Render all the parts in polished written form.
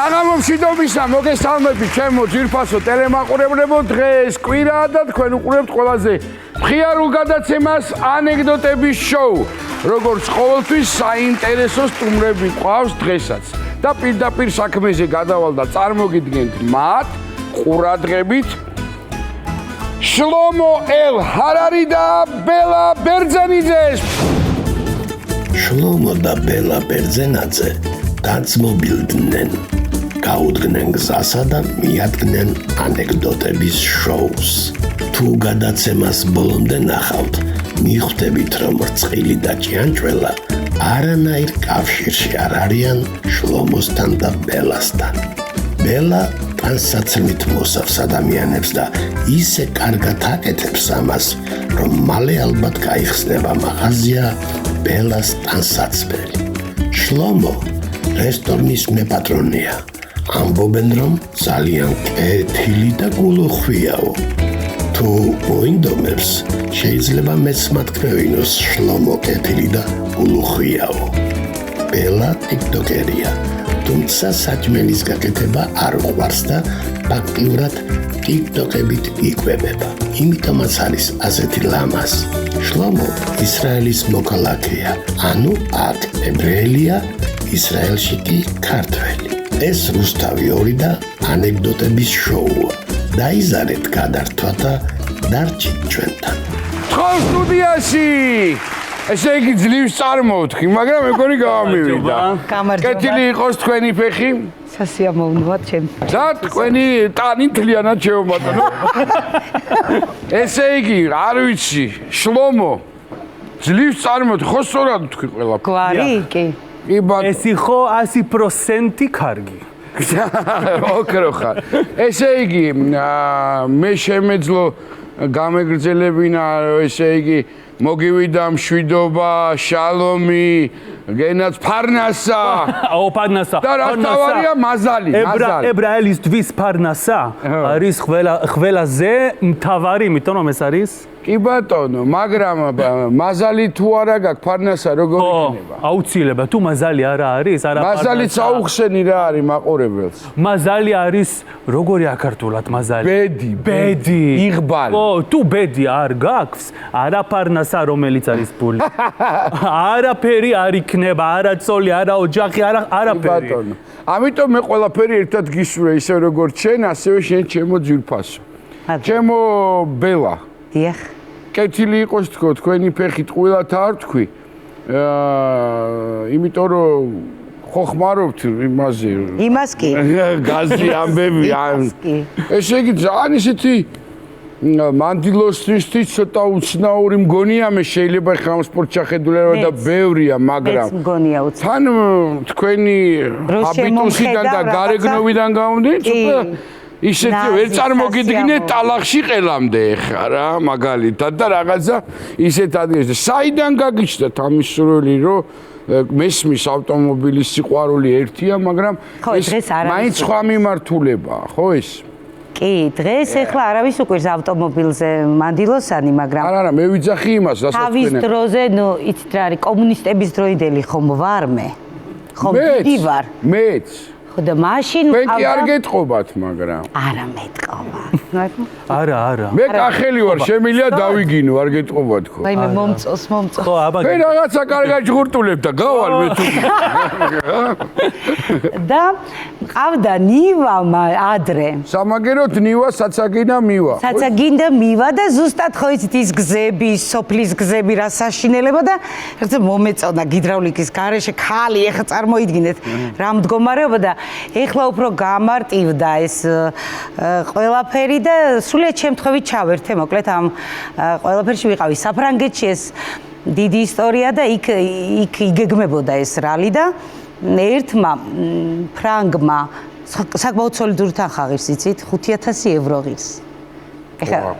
საღამო მშვიდობისა, მოგესალმებით ჩემო ძვირფასო ტელემაყურებლებო, დღეს კვირაა და თქვენ უყურებთ ყველაზე მხიარულ გადაცემას ანეკდოტების შოუ. როგორც ყოველთვის საინტერესო სტუმრები გვყავს დღესაც და პირდაპირ საქმეზე გადავალ და წარმოგიდგენთ მათ ყურადღებით შლომო ელ-ჰარარი და ბელა ბერძენიძე. შლომო და ბელა ბერძენაძე დაძმობილდნენ, გაუდგნენ გზასა და მიადგნენ ანეკდოტების შოუს. თუ გადაცემას ბოლომდე ნახავთ, მიხვდებით, რომ რწყილი და ჭიანჭველა არანაირ კავშირში არ არიან შლომოსთან და ბელასთან. ბელა ტანსაცმლით მოსავს ადამიანებს და ისე კარგად აკეთებს ამას, რომ მალე ალბათ გაიხსნება მაღაზია ბელას ტანსაცმელი. შლომო რესტორნის მეპატრონეა. ამბობენ, რომ ძალიან კეთილი და გულუხვიაო. თუ მოინდომებს, შეიძლება მეც მათქმევინოს შლომო კეთილი და გულუხვიაო. ბელა ტიკტოკერია, თუმცა საჭმელის გაკეთება არ უყვარს და ფაქტიურად ტიკტოკებით იკვებება. იმიტომაც არის ასეთი ლამაზ. შლომო ისრაელის მოქალაქეა, ანუ აქ ებრაელია, ისრაელში კი ქართველი. ეს რუსთავი 2 და ანეკდოტების შოუა. დაიზარეთ გადართვა და დარჩით ჩვენთან. თქვენ სტუდიაში ესე იგი ძლივს წარმოვთქი, მაგრამ მეგონი გამომივიდა. კეთილი იყოს თქვენი ფეხი. სასიამოვნოა ჩემ. და თქვენი ტანი თლიანად შეუმატნო. ესე იგი, არ ვიცი, შლომო ძლივს წარმოვთქი, ხო სწორად თქვი ყველა. გვარი კი. კი ბატონო. ეს იყო 100% კარგი. ოქრო ხარ. ესე იგი, მე შემეძლო გამეგრძელებინა, ესე იგი, მოგივიდა მშვიდობა, შალომი, გენაც ფარნასა. აუ ფარნასა. და რა თავარია მაზალი, მაზალი. ებრაელისთვის ფარნასა არის ყველაზე მთავარი, იმიტომ რომ ეს არის კი ბატონო, მაგრამ მაზალი თუ არა გაქვს ფარნასა როგორ იქნება? აუცილებლად, თუ მაზალი არა არის, არა ფარნასა. მაზალიც აუხსენი რა არის მაყურებელს. მაზალი არის როგორი აქართულად მაზალი? ბედი. იღბალი. თუ ბედი არ გაქვს, არა ფარნასა, რომელიც არის ფული. არაფერი არ იქნება, არა ცოლი, არა ოჯახი, არაფერი. ბატონო. ამიტომ მე ყველაფერი ერთად გისურვე, ისე როგორც შენ, ასევე შენ ჩემო ძვირფასო. ჩემო ბელა. დიახ. კეთილი იყოს თქო, თქვენი ფეხი ტყუილად არ თქვი. იმიტომ რომ ხო ხმარობთ იმაზე. იმას კი. გაზი ამბები. ესე იგი ძალიან ისეთი მანდილოსთვის ცოტა უცნაური მგონია მე შეიძლება ხამ სპორტ ჩახედულება და ბევრია, მაგრამ თან თქვენი აბიტუსიდან და გარეგნობიდან გამომდინარე ცოტა ისეთი ვერ წარმოგიდგინეთ ტალახში ყელამდე ხა რა მაგალითად და რაღაცა ისეთ ადგილზე საიდან გაგიჩნდათ ამის სურვილი რომ მესმის ავტომობილის სიყვარული ერთია მაგრამ ეს მაინც სხვა მიმართულებაა ხო ეს კი დღეს ეხლა არავის უკვირს ავტომობილზე მანდილოსანი მაგრამ არა მე ვიძახი იმას რასაც თავის დროზე ნუ იცით რა არის კომუნისტების დროინდელი ხომ ვარ მე ხომ დიდი ვარ მეც ხო და მაშინ თქვენ კი არ გეტყობათ მაგრამ არა მეტყობა არა მე კახელი ვარ შემიძლია დავიგინო არ გეტყობათ ხო აი მე მომწოს ხო აბა მე რაღაცა კარგად ჯღურტულებ და გავალ მე თუ და ყავდა ნივა ადრე სამაგეროთ ნივა საცაგინა მივა საცაგინდა მივა და ზუსტად ხო იცით ის გზები სოფლის გზები რა საშინელება და რაღაცა მომეწონა გიდრაულიკის გარეშე ხალი ეხა წარმოიდგინეთ რა მდგომარეობა და ეხლა უფრო გამარტივდა ეს ყველაფერი და სულიად შემთხვევით ჩავერთე მოკლედ ამ ყველაფერში ვიყავი საფრანგეთში ეს დიდი ისტორია და იქ იგეგმებოდა ეს რალი და ერთმა ფრანგმა საკმაოდ სოლიდური თანხაღირს იცით 5000 ევრო ღირს ეხლა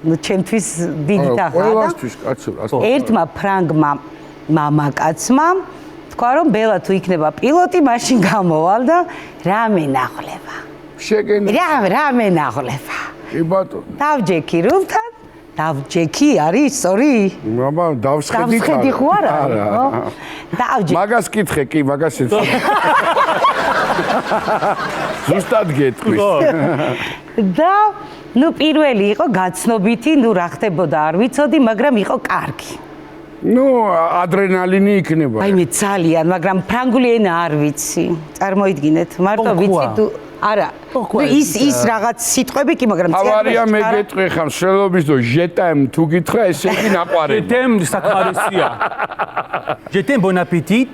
ნუ ჩემთვის დიდი თანხა და ყველასთვის კაცო ერთმა ფრანგმა მამაკაცმა თქვა რომ ბელა თუ იქნება პილოტი მაშინ გამოვალ და რა მენახლება შეგენ რა მენახლება კი ბატონო დავჯექი რუბთან დავჯექი არის სწორი აბა დავსხედი ხო არა დავჯექი მაგას კითხე კი მაგას ეცე ზუსტად გეტყვის. და ნუ პირველი იყო გაცნობითი, ნუ რა ხდებოდა არ ვიცოდი, მაგრამ იყო კარგი. ნუ ადრენალინი იქნება. აი მე ძალიან, მაგრამ ფრანგული ენა არ ვიცი. წარმოიდგინეთ, მარტო ვიცი თუ არა. ის რაღაც სიტყვები კი, მაგრამ ავარია მე გეტყვი ხარ, შელობის დო ჟეტემ თუ გითხრა, ესე იგი ნაყვარები. ჟეტემ საკმარისია. ჟეტემ bon appétit.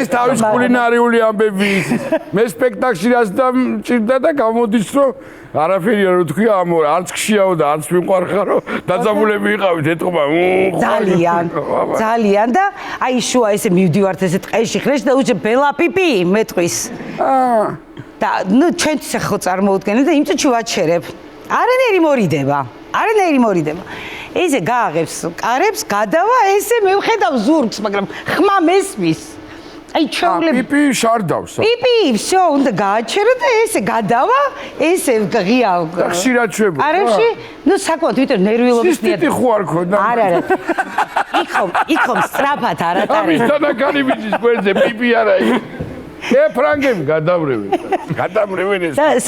ეს თავის კულინარიული ამბები ის. მე სპექტაკლში რაც დამჭირდა და გამოდის რომ არაფერი არ თქვი ამ არც ხშიაო და არც მიყვარხარო დაძაბულები იყავით ეთყობა. ძალიან და აი შუა ესე მივდივართ ესე ტყეში ხრეში და უჩე ბელა პიპი მეტყვის. და ნუ ჩვენც ხო წარმოუდგენთ და იმ წუთში ვაჩერებ. არანაირი მორიდება. ესე გააღებს კარებს, გადავა, ესე მე ვხედავ ზურგს, მაგრამ ხმა მესმის. აი ჩვეულები პიპი შარდავს. პიპი, всё, უნდა გააჩერო და ესე გადავა, ესე ღია. ხშირად შვება. კარებში, ნუ საკმაოდ ვიტყვი ნერვიულობის სისტიტი ხო არ ქონდა? არა. იქო სწრაფად არატარი. ამის თანაკანი ვიცის გვერდზე პიპი არა იქ. ფრანგები გადამრევენ ეს. და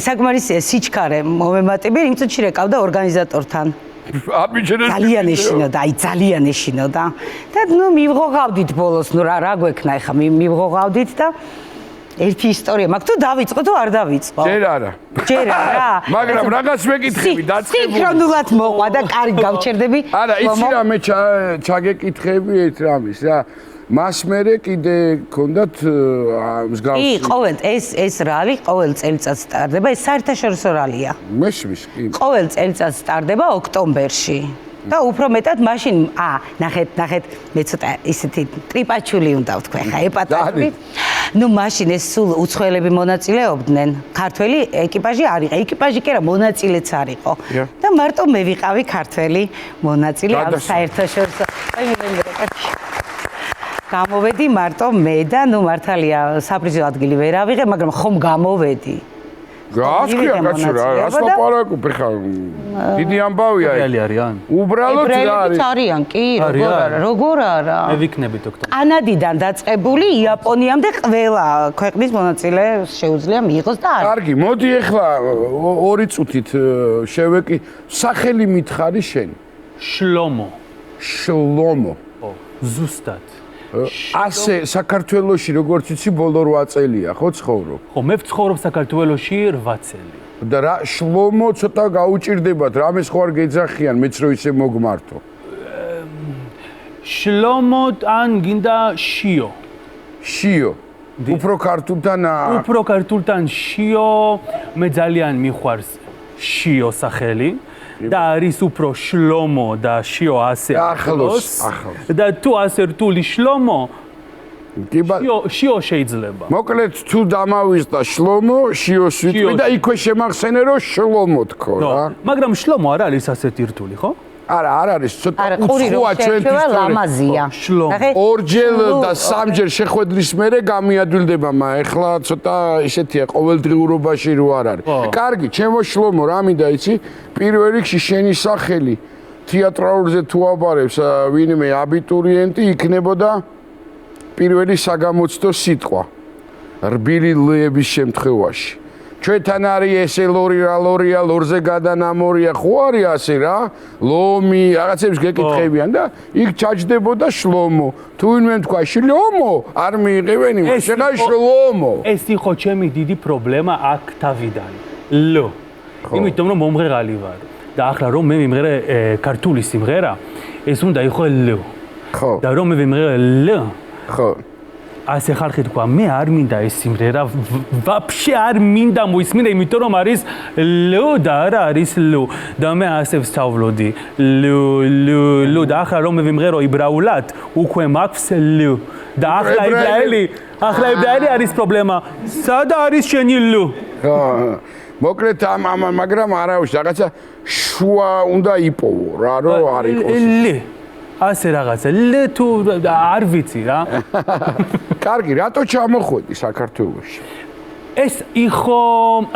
საკმარისია სიჩქარე მომემატებიან, იმ წუთში რეკავდა ორგანიზატორთან. ძალიან ეშინოდა. და ნუ მივღოღავდით ბოლოს, ნუ რა გვექნა ახლა, მივღოღავდით და ერთი ისტორია მაქვს, თუ დავიწყო თუ არ დავიწყო. ჯერ არა. მაგრამ რაღაც მეკითხები დაწყებული. სინქრონულად მოყვა და კარგი გავჩერდები. არა, იცი რა მე ჩაგეკითხები ერთ რამის რა. მას მერე კიდე ქონდათ მსგავსი. ეს რალი ყოველ წელიწადს ტარდება, ეს საერთაშორისო რალია. მესმის კი. ყოველ წელიწადს ტარდება ოქტომბერში. და უფრო მეტად მაშინ ნახეთ მე ცოტა ისეთი ტრიპაჩული უნდა ვთქვი ხა ეპატაჟი. ნუ მაშინ ეს სულ უცხოელები მონაწილეობდნენ. ქართველი ეკიპაჟი არ იყო, ეკიპაჟი კი არა მონაწილეც არ იყო. და მარტო მე ვიყავი ქართველი მონაწილე ამ საერთაშორისო. გამოვედი მარტო მე და ნუ მართალია საპრიზო ადგილი ვერ ავიღე, მაგრამ ხომ გამოვედი. გასკია კაცო რა, რას ლაპარაკობ ხა? დიდი ამბავია. რეალი არიან? უბრალოდ რა არის? არიან, კი, როგორ არა. მე ვიქნებით ოქტომბერში. კანადიდან დაწყებული იაპონიამდე ყველა ქვეყნის მონაწილე შეუძლია მიიღოს და არა. კარგი, მოდი ახლა 2 წუთით შევეკი სახელი მითხარი შენ. შლომო. ო, ზუსტად. ასე საქართველოში როგორც იცი ბოლო 8 წელია ხო ცხოვრობ? ხო, მე ვცხოვრობ საქართველოში 8 წელი. და რა შლომო ცოტა გაუჭირდებათ, რამეს ხო არ გეძახიან, მეც რო ისე მოგმართო. შლომო ან გინდა შიო. შიო. უფრო ქართულთან შიო, მე ძალიან მიყვარს შიო სახელი. და არის უფრო შლომო და შიო ასე ახლოს. და თუ ასე რთული შლომო შიო შეიძლება. მოკლედ თუ დამავიზდა შლომო, შიოს ვიტყვი და იქვე შემახსენე რომ შლომო თქო რა. მაგრამ შლომო არ არის ასეთი რთული, ხო? არა, არ არის, ცოტა უცხოა ჩვენთვის ლამაზია. ორჯერ და სამჯერ შეხვედრის მერე გამიადვილდება, მაგრამ ეხლა ცოტა ისეთია ყოველდღიურობაში რო არ არის. კარგი, ჩემო შლომო, რა მინდა იცი? პირველ რიგში შენი სახელი თეატრალურზე თუ აბარებს ვინმე აბიტურიენტი იქნებოდა პირველი საგამოცდო სიტყვა. რბილი ლეების შემთხვევაში. ჩვენთან არის ესე ლორია ლორზე გადანამორია ხო არის ასე რა ლომი რაღაცებს გეკითხებიან და იქ ჩაჯდებოდა შლომო თუ ვინმე თქვა შლომო არ მიიღებენ იმას შეგა შლომო ეს იყო ჩემი დიდი პრობლემა აქ თავიდან ლო იმიტომ რომ მომღერალი ვარ და ახლა რომ მე მიმღერე ქართული სიმღერა ეს უნდა იყო ლო ხო და რომ მე მიმღერე ლო ხო ასე ხალხი თქვა მე არ მინდა ეს სიმღერა ვაფშე არ მინდა მოისმინე იმიტომ რომ არის ლო და არა არის ლო და მე ასე ვსწავლოდი ლო და ახლა რომ მე ვიმღერო იბრაულად უკვე მაქვს ლო და ახლა იბრაელი არის პრობლემა სადა არის შენი ლო ხო მოკლედ მაგრამ არავის რაღაცა შუა უნდა იპოვო რა რომ არ იყოს ასე რაღაცა ლე თუ არ ვიცი რა კარგი რატო ჩამოხვედი საქართველოში ეს იყო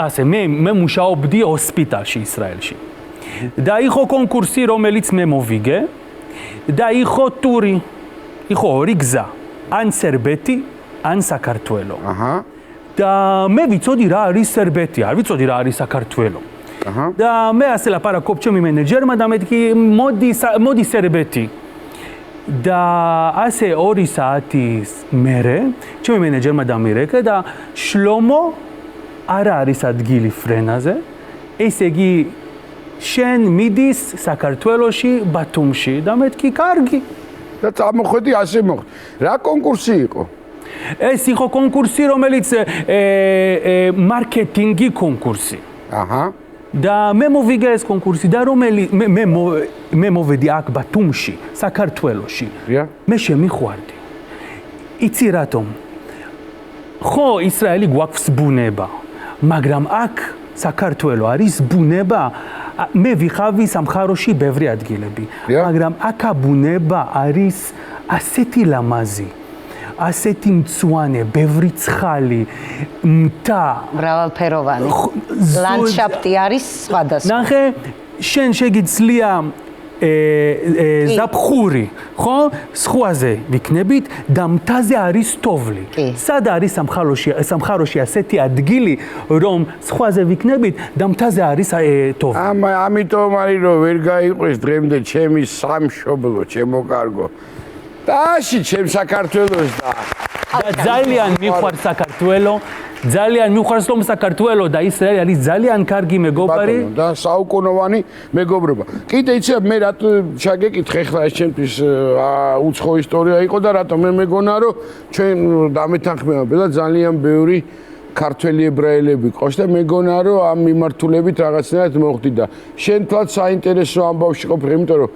ასე მე მუშაობდი ჰოსპიტალში ისრაელში და იყო კონკურსი რომელიც მე მოვიგე და იყო ტური იყო ორი გზა ან სერბეთი ან საქართველო. აჰა. და მე ვიცოდი რა არის სერბეთი, არ ვიცოდი რა არის საქართველო. აჰა. და მე ასე ლაპარაკობ ჩემი მენეჯერმა და მეთქი მოდი სერბეთი. და ასე 2 საათის მერე ჩემი მენეჯერმა დამირეკე და შლომო არ არის ადგილი ფრენაზე. ესე იგი შენ მიდის საქართველოში ბათუმში და მეთქი კარგი. და წამოხვედი ასე მოხდა. რა კონკურსი იყო? ეს იყო კონკურსი, რომელიც მარკეტინგი კონკურსი. აჰა. და მე მოვიგე ეს კონკურსი და მე მოვედი აქ ბათუმში, საქართველოში. მე შემიხვარდი. იცი რატომ? ხო, ისრაელი გვაქვს ბუნება, მაგრამ აქ საქართველო არის ბუნება. მე ვიხავი სამხაროში ბევრი ადგილები, მაგრამ აქა ბუნება არის ასეთი ლამაზი. ასეთი მწვანე, ბევრი ცხალი, მთა, მრავალფეროვანი. ლანდშაფტი არის სხვადასხვა. ნახე, შენ შეგიძლია ზაფხური, ხო? სხვაზე ვიქნებით და მთაზე არის თოვლი. სად არის სამხაროში ასეთი ადგილი, რომ სხვაზე ვიქნებით და მთაზე არის თოვლი? ამიტომ არის რომ ვერ გაიყვეს დღემდე ჩემი სამშობლო, ჩემო კარგო. დაში ჩემ საქართველოს და ძალიან მიყვარს საქართველო. ძალიან მიყვარს რომ საქართველო და ისრაელი არის ძალიან კარგი მეგობარი და საუკუნოვანი მეგობრობა. კიდე იცი მე რატო ჩაგეკითხე ხლა ეს ჩემთვის უცხო ისტორია იყო და რატო მე მეგონა რომ ჩვენ დამეთანხმება ძალიან ბევრი ქართველი ებრაელები ყავს და მეგონა რომ ამ მიმართულებით რაღაცნაირად მოხდი და შენ თვაც საინტერესო ამბავში ყოფილი, იმიტომ რომ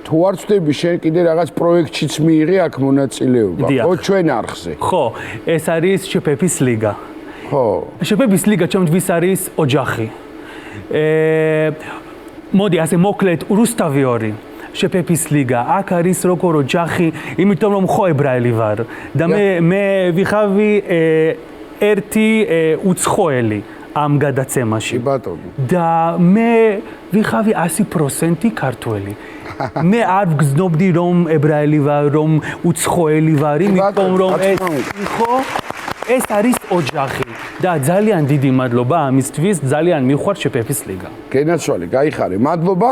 თუ არ ვწდები შენ კიდე რაღაც პროექტშიც მიიღე აქ მონაწილეობა. ხო ჩვენ არხზე. ხო, ეს არის შეფეფის ლიგა. ხო. შეფეფის ლიგა ჩემთვის არის ოჯახი. მოდი ასე მოკლედ რუსთავი 2. შეფეფის ლიგა აქ არის როგორ ოჯახი, იმიტომ რომ ხო ებრაელი ვარ და მე ვიხავი ერთი უცხოელი ამ გადაცემაში. ბატონო. და მე ვიხავი 100% ქართველი. მე არ ვგზნობდი რომ ებრაელი ვარ, რომ უცხოელი ვარ, იმიტომ რომ ეს არის ოჯახი და ძალიან დიდი მადლობა ამისთვის, ძალიან მიყვარს შეფეფის ლიგა. გენაცვალე, გაიხარე, მადლობა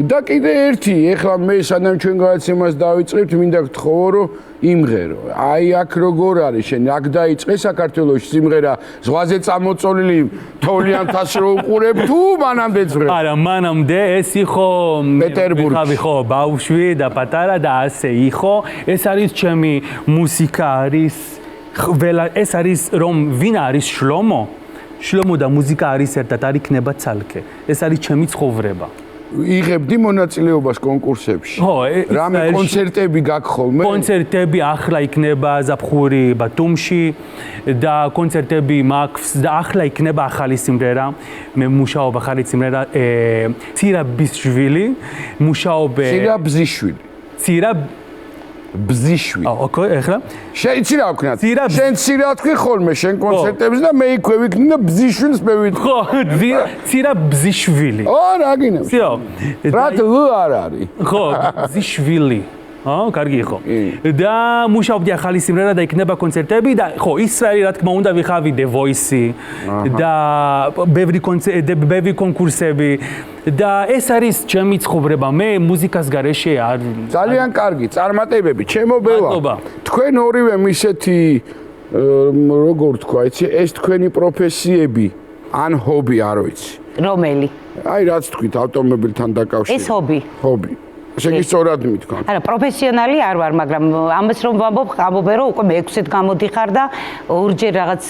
და კიდე ერთი, ეხლა მე სანამ ჩვენ გადაცემას დავიწყებთ, მინდა გთხოვო რომ იმღერო. აი აქ როგორ არის შენ, აქ დაიწყე საქართველოში სიმღერა, ზღვაზე წამოწოლილი თოვლიანთას რო უყურებ თუ მანამდე ძღრე? არა, მანამდე ეს იყო პეტერბურგი. ხო, ბავშვი და პატარა და ასე იყო. ეს არის ჩემი მუსიკა არის ეს არის რომ ვინ არის შლომო? შლომო და მუსიკა არის ერთად, არ იქნება ცალკე. ეს არის ჩემი ცხოვრება. იღებდი მონაწილეობას კონკურსებში? ხო, რამე კონცერტები გაქვს ხოლმე? კონცერტები ახლა იქნება ზაფხური ბათუმში და კონცერტები მაქვს და ახლა იქნება ახალი სიმღერა. მე მუშაობ ახალი სიმღერა ცირაბიშვილი, მუშაობ ცირაბზიშვილი. ბზიშვილი. ოკეი, ეხლა. შენ ცირა ვქნათ. შენ ცირა თქვი ხოლმე შენ კონცერტებზე და მე იქვე ვიქნი და ბზიშვილს მე ვიტყვი. ხო, ცირა ბზიშვილი. რა გინებს? всё. რა თუ არ არის? ხო, ბზიშვილი. კარგი იყო. და მუშაობდი ახალი სიმღერა და იქნება კონცერტები და ხო, ისრაელი რა თქმა უნდა ვიხავი The Voice და ბევრი კონკურსები და ეს არის ჩემი ცხოვრება. მე მუსიკას გარეშე არ ძალიან კარგი წარმატებები. ჩემო ბელა. თქვენ ორივე ისეთი როგორ თქვა, იცი, ეს თქვენი პროფესიები ან ჰობი არ ვიცი. რომელი? აი რაც თქვით ავტომობილთან დაკავშირებით. ეს ჰობი. ჰობი. შეგისწორად მithქვა. არა, პროფესიონალი არ ვარ, მაგრამ ამას რომ ვამბობ რომ უკვე მე-6-ით გამოდიხარ და ორჯერ რაღაც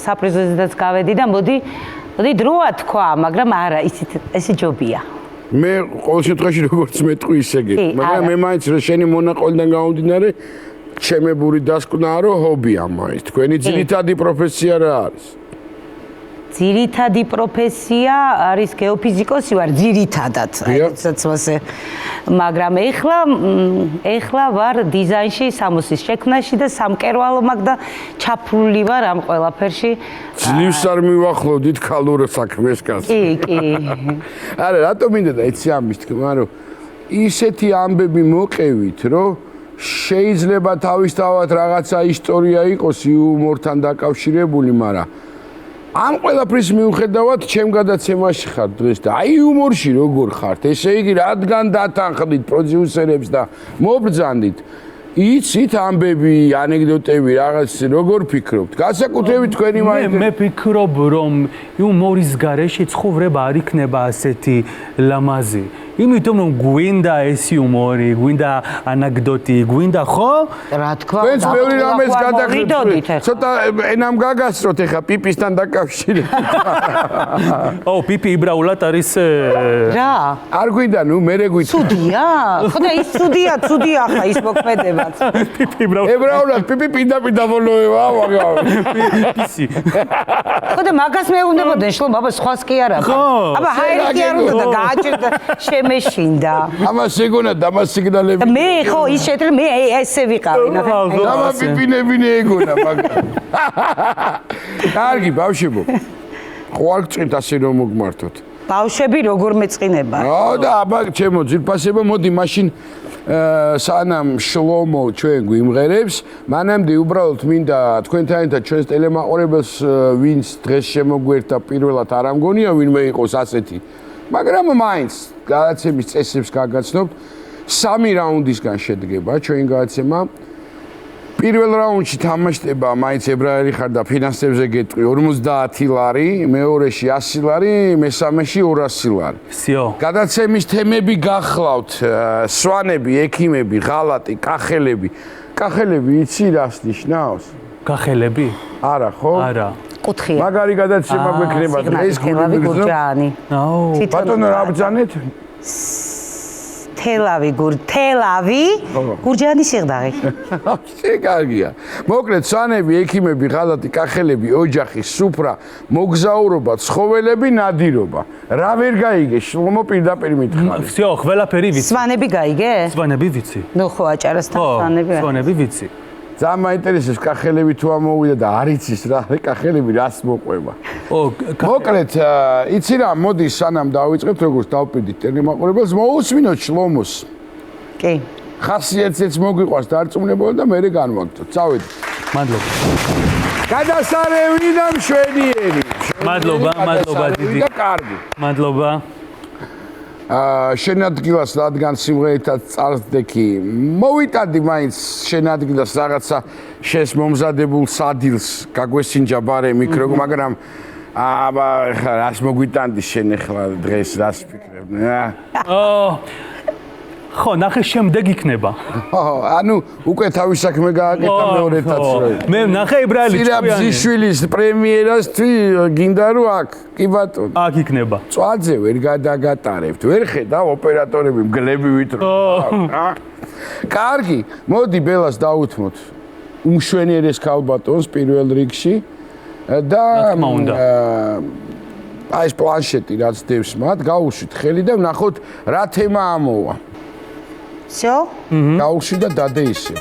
საპრიზოზედაც გავედი და მოდი დროა თქვა, მაგრამ არა, ესე ჯობია. მე ყოველ შემთხვევაში როგორც მეტყვი ისე გეტყვი, მაგრამ მე მაინც რა შენი მონაყოლიდან გამომდინარე, ჩემებური დასკვნაა რომ ჰობია მაინც. თქვენი ძირითადი პროფესია რა არის? ძირითადი პროფესია არის გეოფიზიკოსი ვარ, ძირითადად, რასაც ასე. მაგრამ ეხლა ვარ დიზაინში, სამოსის შექმნაში და სამკერვალო მაგ და ჩაფრული ვარ ამ ყველაფერში. ძლივს არ მივახლოვდით ქალურ საქმეს კაცს. კი. არა, რატომ მინდა და იცი ამის თქმა, რომ ისეთი ამბები მოყევით, რომ შეიძლება თავისთავად რაღაცა ისტორია იყოს იუმორთან დაკავშირებული, მაგრამ ამ ყველაფრის მიუხედავად ჩემ გადაცემაში ხარ დღეს და აი იუმორში როგორ ხართ? ესე იგი, რადგან დათანხმდით პროდიუსერებს და მობრძანდით, იცით ამბები, ანეკდოტები, რაღაც როგორ ფიქრობთ? განსაკუთრებით თქვენი მაინტერესებს. მე ფიქრობ, რომ იუმორის გარეშე ცხოვრება არ იქნება ასეთი ლამაზი. იმიტომ რომ გვინდა ეს იუმორი, გვინდა ანეკდოტი, გვინდა ხო? რა თქმა ვენც უნდა. ბევრი რამეს გადაგხდით. გადაგხდით. ცოტა ენამ გაგასწროთ ახლა პიპისთან დაკავშირებით. პიპი იბრაულად არის რა? არ გვინდა, ნუ მე გვითხრა. ცუდია? ხოდა ის ცუდია ხა ის მოქმედებაც. პიპი იბრაულად. ებრაულად პიპი პირდაპირ დაბოლოება, მაგრამ პისი. ხოდა მაგას მეუბნებოდნენ, შლომ, აბა სხვას კი არა. ხო. აბა ჰაერი არ უნდა და გააჭირდა შემეშინდა. ამას ეგონა დამას სიგნალები. მე ხო ის შეეძლო მე ესე ვიყავი. დამა პიპინებინე ეგონა, მაგრამ კარგი ბავშვებო. ხო არ გწვით ასე რომ მოგმართოთ. ბავშვები როგორ მეწყინება? და აბა ჩემო ძირფასება, მოდი მაშინ სანამ შლომო ჩვენ გვიმღერებს, მანამდე უბრალოდ მინდა თქვენთან ერთად ჩვენს ტელემაყურებელს ვინც დღეს შემოგვერთა პირველად არ ამგონია ვინმე იყოს ასეთი. მაგრამ მაინც გადაცემის წესებს გაგაცნობთ. 3 რაუნდისგან შედგება ჩვენი გადაცემა. პირველ რაუნდში თამაშდება მაინც ებრაელი ხარ და ფინანსებზე გეტყვი 50 ლარი, მეორეში 100 ლარი, მესამეში 200 ლარი. всё. გადაცემის თემები გახლავთ სვანები, ექიმები, ღალატი, კახელები. კახელები იცი რას ნიშნავს? კახელები? არა, ხო? არა. კუთხია. მაგარი გადაცემა გვექნება დღეს თელავი გურჯაანი. ბატონო რა ბძანეთ? თელავი გურჯაანი სიღდაღი. კარგია. მოკლედ სვანები, ექიმები, ღალატი, კახელები, ოჯახი, სუფრა, მოგზაურობა, ცხოველები, ნადირობა. რა ვერ გაიგე? შლომო პირდაპირ მითხარი. всё, ყველაფერი ვიცი. სვანები გაიგე? სვანები ვიცი. ნუ ხო აჭარასთან სვანები. სვანები ვიცი. ძალიან მაინტერესებს კახელები თუ ამოვიდა და არ იცის რა, კახელები რას მოყვება. მოკლედ, იცი რა, მოდი სანამ დავიწყებთ, როგორც დავპირდით ტელემაყურებელს, მოусმინოთ შლომოს. კი. ხასიათზეც მოგვიყვარს დარწმუნებული და მე განვაგრძოთ. წავედით. მადლობა. გადასარევი და მშვენიერი. მადლობა დიდი. და კარგი. მადლობა. შენადგილას რადგან სიმღერითაც წარსდექი მოვიტადი მაინც შენადგილას რაღაცა შენს მომზადებულ სადილს გაგვესინჯა ბარე მიკრო მაგრამ აბა რას მოგვიტანდი შენ ახლა დღეს რას ფიქრებ ხო ნახე შემდეგ იქნება ანუ უკვე თავის საქმე გააკეთა მეორეთაც მე ნახე ებრაელი ჭკვიანის პრემიერას თვი გინდა რომ აქ კი ბატონო აქ იქნება წვაძე ვერ გადაგატარებთ ვერ ხედავ ოპერატორები მგლები ვითრო კარგი მოდი ბელას დაუთმოთ უმშვენიერეს ქალბატონს პირველ რიგში და აი ეს პლანშეტი რაც დევს მათ გაუშვით ხელი და ვნახოთ რა თემა ამოვა всё? გაუშვი და დადე ისე.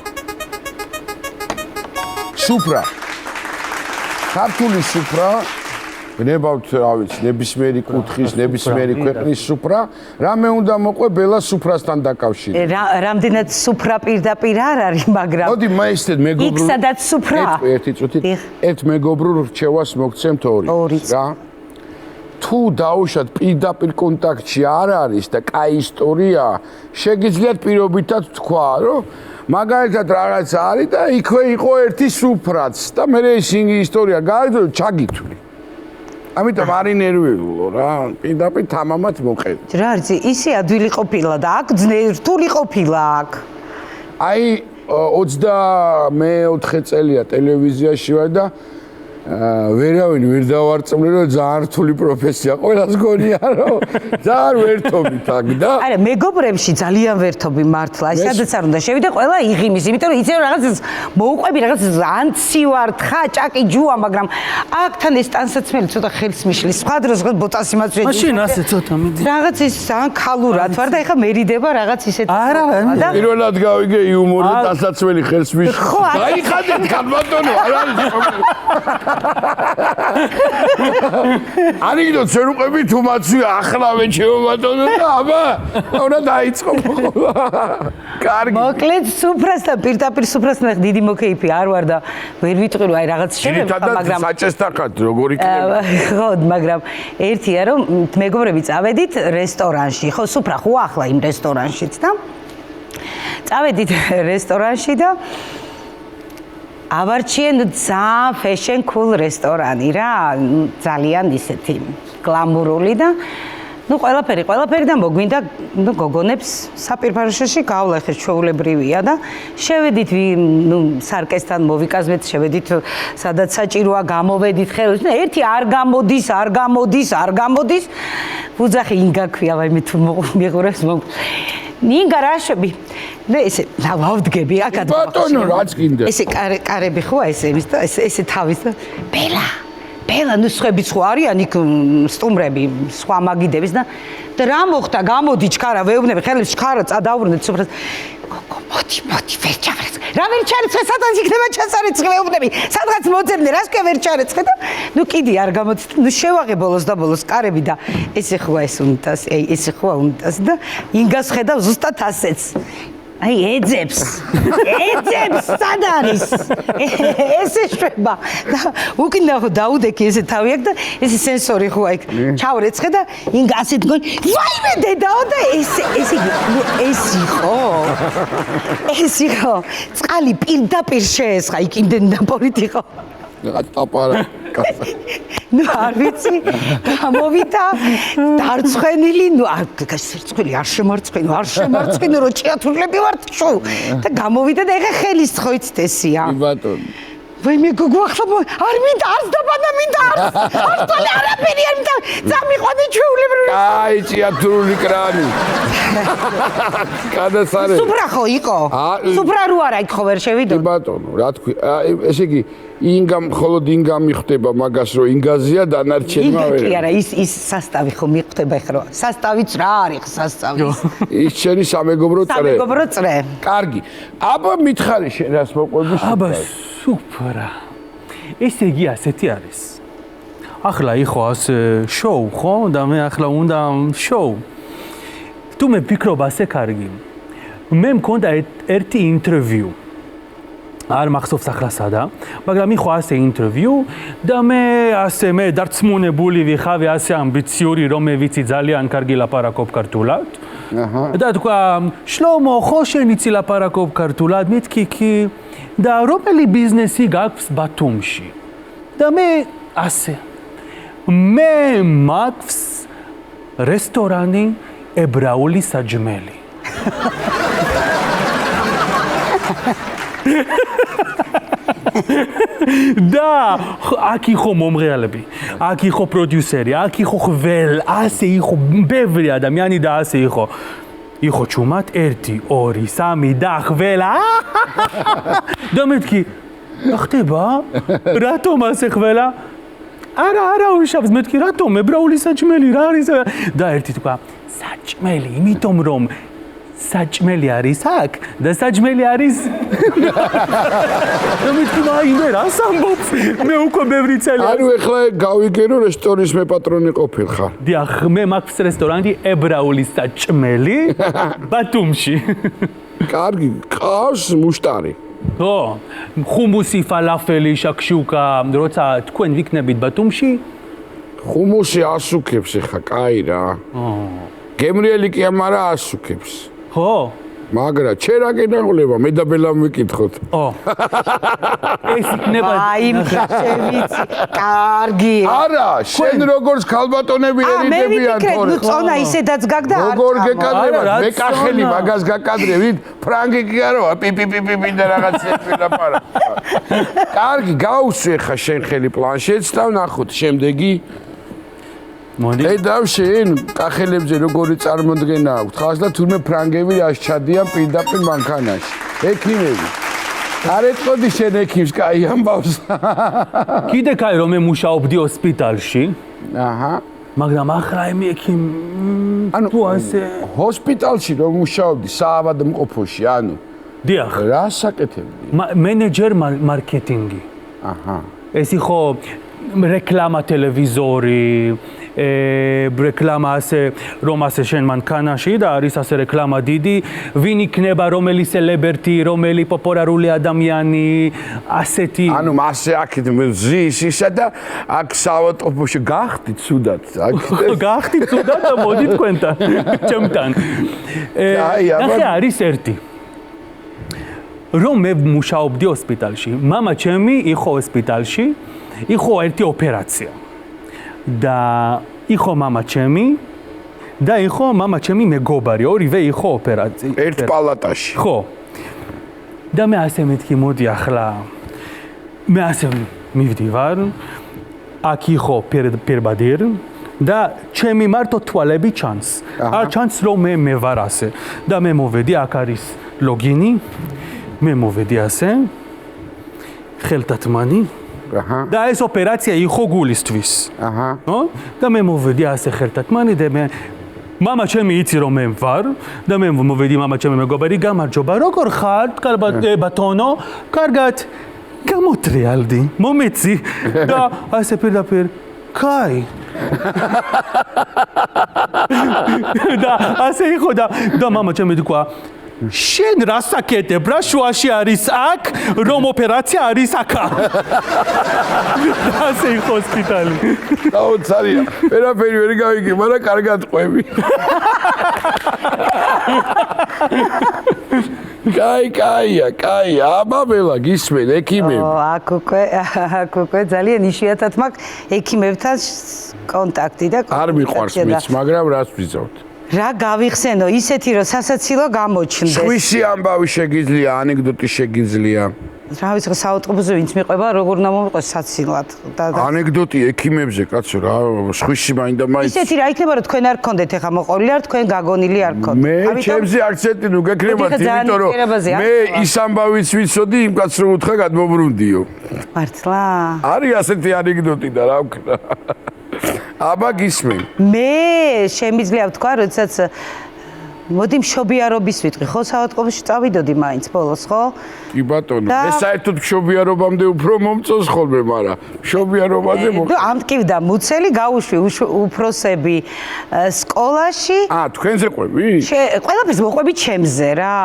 სუფრა. ქართული სუფრა, გნებავთ, რა ვიცი, ნებისმიერი კუთხის, ნებისმიერი ქვეყნის სუფრა, რამე უნდა მოყვე ბელა სუფრასთან დაკავშირებით. რამდენად სუფრა პირდაპირ არ არის, მაგრამ მოდი მაისეთ მეგობრულ. იქ სადაც სუფრა. ერთი წუთით. ერთ მეგობრულ რჩევას მოგცემთ ორი. რა? თუ დაუშვათ პირდაპირ კონტაქტში არ არის და კაი ისტორია, შეგიძლიათ პირობითად თქვა, რომ მაგალითად რაღაც არის და იქვე იყო ერთი სუფრაც და მე ეს ისტორია გაიგო ჩაგითვლი. ამიტომ არ ინერვიულო რა, პირდაპირ თამამად მოყევი. რა არის ისე ადვილი ყოფილა და აქ რთული ყოფილა აქ. აი 24 წელია ტელევიზიაში ვარ და ვერავინ ვერ დავარწმუნე რომ ძალიან რთული პროფესია ყველას გონია რომ ძალიან ვერთობით აქ და არა მეგობრებში ძალიან ვერთობი მართლა აი სადაც არ უნდა შევიდე ყველა იღიმის იმიტომ რომ იცი რომ რაღაც მოუყვები რაღაც ანცი ვარ თხა ჭაკი ჯუა მაგრამ აქთან ეს ტანსაცმელი ცოტა ხელს მიშლის სხვა დროს ხო ბოტასი მაწვედი მაშინ ასე ცოტა მიდი რაღაც ის ძალიან ქალურად ვარ და ეხა მერიდება რაღაც ისეთ არა პირველად გავიგე იუმორი ტანსაცმელი ხელს მიშლის ხო დაიხადეთ ხან ბატონო არ არის არიგდო ცერუყები თუ მაცვი ახლავე ჩემობატონო და აბა უნდა დაიწყო. კარგი. მოკლედ სუფრასთან პირდაპირ სუფრასთან დიდი მოკეიფი არ ვარ და ვერ ვიტყვი რომ აი რაღაც შევევა მაგრამ საჭესთან როგორ იქნება? ხო, მაგრამ ერთია რომ მეგობრები წავედით რესტორანში. ხო, სუფრა ხო ახლა იმ რესტორანშიც და წავედით რესტორანში და ავარჩიენ ძალიან fashion cool რესტორანი რა, ძალიან ისეთი გლამურული და ყველაფერი და მოგვინდა გოგონებს საპირფარეშოში გავლეხეთ ჩვეულებრივია და შევედით სარკესთან მოვიკაზმეთ, შევედით სადაც საჭიროა გამოვედით ხელს და ერთი არ გამოდის უძახი ინგა ქვია ვაიმე თუ მიყურებს ნინგა რაშები და ესე დავავდგები აკად ბატონო რაც გინდა ესე კარები ხო ესე ის და ესე თავის და ბელა ნუ სხვებიც ხო არიან იქ სტუმრები სხვა მაგიდების და რა მოხდა გამოდი ჩქარა ვეუბნები ხელებს ჩქარა წადაუბრუნეთ სუფრას მოდი ვერ ჩარეცხე რა ვერ ჩარეცხე სადაც იქნება ჩასარეცხე ვეუბნები სადღაც მოძებნე რას ქვია ვერ ჩარეცხე და ნუ კიდე არ გამოდის ნუ შევაღე ბოლოს და ბოლოს კარები და ესე ხო ეს უნდას და ინგას ხედავ ზუსტად ასეც აი ეძებს სად არის ესე შვება და უკინა ხო დაუდექი ესე თავი აქ და ესე სენსორი ხო აი ჩავრეცხე და ინგა ასე დგონი ვაიმე დედაო და ეს იყო წყალი პირდაპირ შეესხა იქ იმდენ ნაპოლიტი ხო რაღაც ტაპარა ნუ არ ვიცი გამოვიდა დარწმენილი ნუ გასერწყვილი არ შემარწმენო რომ ჭიათურლები ვართ შო და გამოვიდა და ეხა ხელის ხო იცით ესია ბატონო ვაიმე გოგო ახლა არ მინდა არც დაბანა მინდა არც თოლა არაფერი არ მინდა წამიყვანე ჩვეულებრივი აი ჭიათურული კრანი გადასარე სუფრა ხო იყო სუფრა რო არა იქ ხო ვერ შევიდო ბატონო რა თქვი ესე იგი ინგამ მხოლოდ ინგამ მიხვდება მაგას რომ ინგაზია დანარჩენმა ვერ კი არა ის სასტავი ხო მიხვდება ეხლა სასტავიც რა არის სასტავი ის შენი სამეგობრო წრე კარგი აბა მითხარი შენ რას მოყვები აბა სუფრა ესე იგი ასეთი არის ახლა იყო ასე შოუ ხო და მე ახლა უნდა შოუ თუ მე ფიქრობ ასე კარგი მე მქონდა ერთი ინტერვიუ არ მახსოვს ახლა სადა მაგრამ იყო ასე ინტერვიუ და მე დარწმუნებული ვიხავი ასე ამბიციური რომ მე ვიცი ძალიან კარგი ლაპარაკობ ქართულად და თქვა შლომო ხო შენ იცი ლაპარაკობ ქართულად მეთქი კი და რომელი ბიზნესი გაქვს ბათუმში და მე ასე მე მაქვს რესტორანი ებრაული საჯმელი და აქ იყო მომღერლები, აქ იყო პროდიუსერი, აქ იყო ხվել, ასე იყო ბევრი ადამიანი და ასე იყო. იყო ჩუმად 1, 2, 3 და ხველა. და მეთქი, ხდება? რატომ ასე ხველა? არა უშავს მეთქი რატომ ებრაული საჭმელი რა არის? და ერთი თქვა, საჭმელი, იმიტომ რომ საჭმელი არის აქ და საჭმელი არის და მეთქი მაინე რას ამბობს მე უკვე ბევრი წელი ანუ ეხლა გავიგერო რესტორნის მეპატრონი ყოფილ ხარ დიახ მე მაქვს რესტორანი ებრაული საჭმელი ბათუმში კარგი ყავს მუშტარი ხო ხუმუსი ფალაფელი შაქშუკა როცა თქვენ ვიქნებით ბათუმში ხუმუსი ასუქებს ეხა კაი რა გემრიელი კი ამარა ასუქებს ხო მაგრა ჩერა კიდაღლება მე და ბელამ ვიკითხოთ ო ეს იქნება აი შევიცი კარგი არა შენ როგორც ქალბატონები ერიდებიან თორე ნუ წონა ისედაც გაგდა არ როგორ გეკადრებათ მე კახელი მაგას გაკადრებით ფრანგი კი არა პიპიპიპი და რაღაცები ლაპარა კარგი გაუსვე ხა შენ ხელი პლანშეტს და ვნახოთ შემდეგი მოდი ედავ შენ კახელებზე როგორი წარმოდგენა აქვს ხას და თურმე ფრანგები ას ჩადიან პირდაპირ მანქანაში ექიმები არ ეთყოდი შენ ექიმს კაი ამბავს კიდე კაი რომ მე მუშაობდი ჰოსპიტალში აჰა მაგრამ ახლა მე ექიმ ანუ თუ ასე ჰოსპიტალში რომ მუშაობდი საავადმყოფოში ანუ დიახ რა საკეთებდი მენეჯერ მარკეტინგი აჰა ეს იყო რეკლამა ტელევიზორი, რეკლამა ასე რომ ასე შენ მანქანაში და არის ასე რეკლამა დიდი, ვინ იქნება რომელი სელებერტი, რომელი პოპულარული ადამიანი, ასეთი. ანუ მასე აქეთ ზის ისა და აქ საავადმყოფოში გახდით ცუდად. გახდით ცუდად და მოდი თქვენთან, ჩემთან. ნახე არის ერთი. რომ მე მუშაობდი ჰოსპიტალში. მამა ჩემი იყო ჰოსპიტალში, იყო ერთი ოპერაცია. და იყო მამა ჩემი და იყო მამა ჩემი მეგობარი, ორივე იყო ოპერაცია. ერთ პალატაში. ხო. და მე ასე მეთქი, მოდი ახლა მე ასე მივდივარ. აქ იყო პირბადիր და ჩემი მარტო თვალები ჩანს. არ ჩანს რომ მე ვარ ასე. და მე მოვედი, აქ არის ლოგინი. მე მოვედი ასე. ხელთათმანი. და ეს ოპერაცია იყო გულისთვის. ხო? და მე მოვედი ასე ხელთათმანი და მე მამა ჩემი იცი რომ მე ვარ და მე მოვედი მამა ჩემი მეგობარი გამარჯობა როგორ ხარ? ბატონო, კარგად. გამოტრიალდი. მომეცი და ასე პირდაპირ კაი. და ასე იყო და მამა ჩემი თქვა შენ რას აკეთებ? რა შუაში არის აქ, რომ ოპერაცია არის აქა? ასე იყო ჰოსპიტალი. დაუცარია. ვერაფერი ვერ გავიგე, მაგრამ კარგად ყვები. კაია, აბაბელა გისმენ ექიმები. აქ უკვე ძალიან იშვიათად მაქვს ექიმებთან კონტაქტი და არ მიყვარს მეც, მაგრამ რას ვიზავთ? რა გავიხსენო, ისეთი რომ სასაცილო გამოჩნდეს. სხვისი ამბავი შეგიძლია, ანეკდოტი შეგიძლია. რა ვიცი, საავადმყოფოზე ვინც მიყვება, როგორ უნდა მომიყოს საცილად. ანეკდოტი ექიმებზე, კაცო, რა, სხვისი მაინდა მაინც. ისეთი რა იქნება, რომ თქვენ არ გქონდეთ, ეხლა მოყოლილი არ თქვენ გაგონილი არ გქონდეთ. მე ჩემზე აქცენტი ნუ გეკრებათ, იმიტომ რომ მე ის ამბავიც ვიცოდი, იმ კაცს რომ უთხრა გადმობრუნდიო. მართლა? არის ასეთი ანეკდოტი და რა ვქნა. აბა გისმენ. მე შემიძლია ვთქვა, როდესაც მოდი მშობიარობის ვიტყვი, ხო, საავადმყოფოში წავიდოდი მაინც ბოლოს, ხო? კი ბატონო, მე საერთოდ მშობიარობამდე უფრო მომწონს ხოლმე, მაგრამ მშობიარობაზე ამტკივდა მუცელი, გაუშვი უფროსები სკოლაში. თქვენზე ყვები? ყველაფერს მოყვები ჩემზე რა.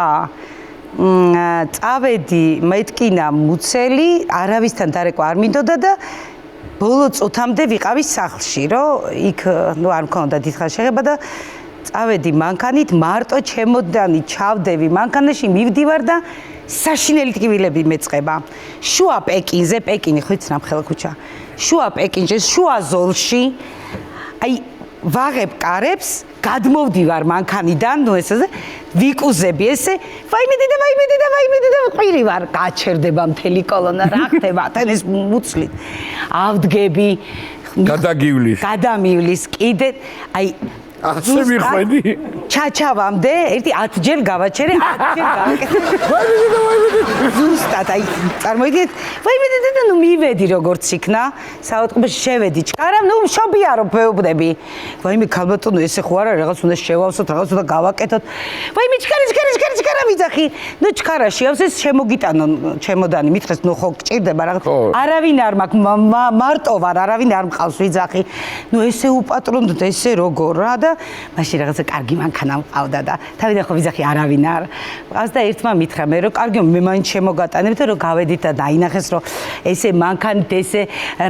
წავედი, მეტკინა მუცელი, არავისთან დარეკვა არ მინდოდა და ბოლო წუთამდე ვიყავი სახლში, რომ იქ ნუ არ მქონდა დიდხანს შეხება და წავედი მანქანით, მარტო ჩემოდანი ჩავდევი მანქანაში, მივდივარ და საშინელი ტკივილები მეწყება. შუა პეკინზე, პეკინი ხო იცი ნამხელა ქუჩა. შუა პეკინზე, შუა ზოლში, აი ვაღებ კარებს, გადმოვდივარ მანქანიდან, ნუ ესე ვიკუზები ესე, ვაიმედი და ყვირი ვარ, გაჩერდება მთელი კოლონა, რა ხდება, ტენის მუცლით. ავდგები, გადამივლის, კიდე, აი ასე მიხვედი? ჩაჩავამდე, ერთი 10 ჯერ გავაჩერე, 10 ჯერ გავაკეთე. ზუსტად, აი, წარმოიდგინეთ, ვაიმედი და ნუ მივედი როგორც იქნა, საავადმყოფოში შევედი ჩქარა, ნუ მშობიარო ვეუბნები. ვაიმე ქალბატონო, ესე ხო არა, რაღაც უნდა შევავსოთ, რაღაც უნდა გავაკეთოთ. ვაიმე ჩქარა ვიძახი. ნუ ჩქარა შეავს ეს შემოგიტანონ ჩემოდანი, მითხეს, ნუ ხო გჭირდება რაღაც. არავინ არ მაქვს, მარტო ვარ, არავინ არ მყავს ვიძახი. ნუ ესე უპატრონდოთ, ესე როგორ რა და მაშინ რაღაცა კარგი მანქანა მყავდა და თავიდან ხო ვიზახი არავინ არ მყავს და ერთმა მითხრა მე რომ კარგიო მე მაინც შემოგატანებთ რომ გავედით და დაინახეს რომ ესე მანქანით ესე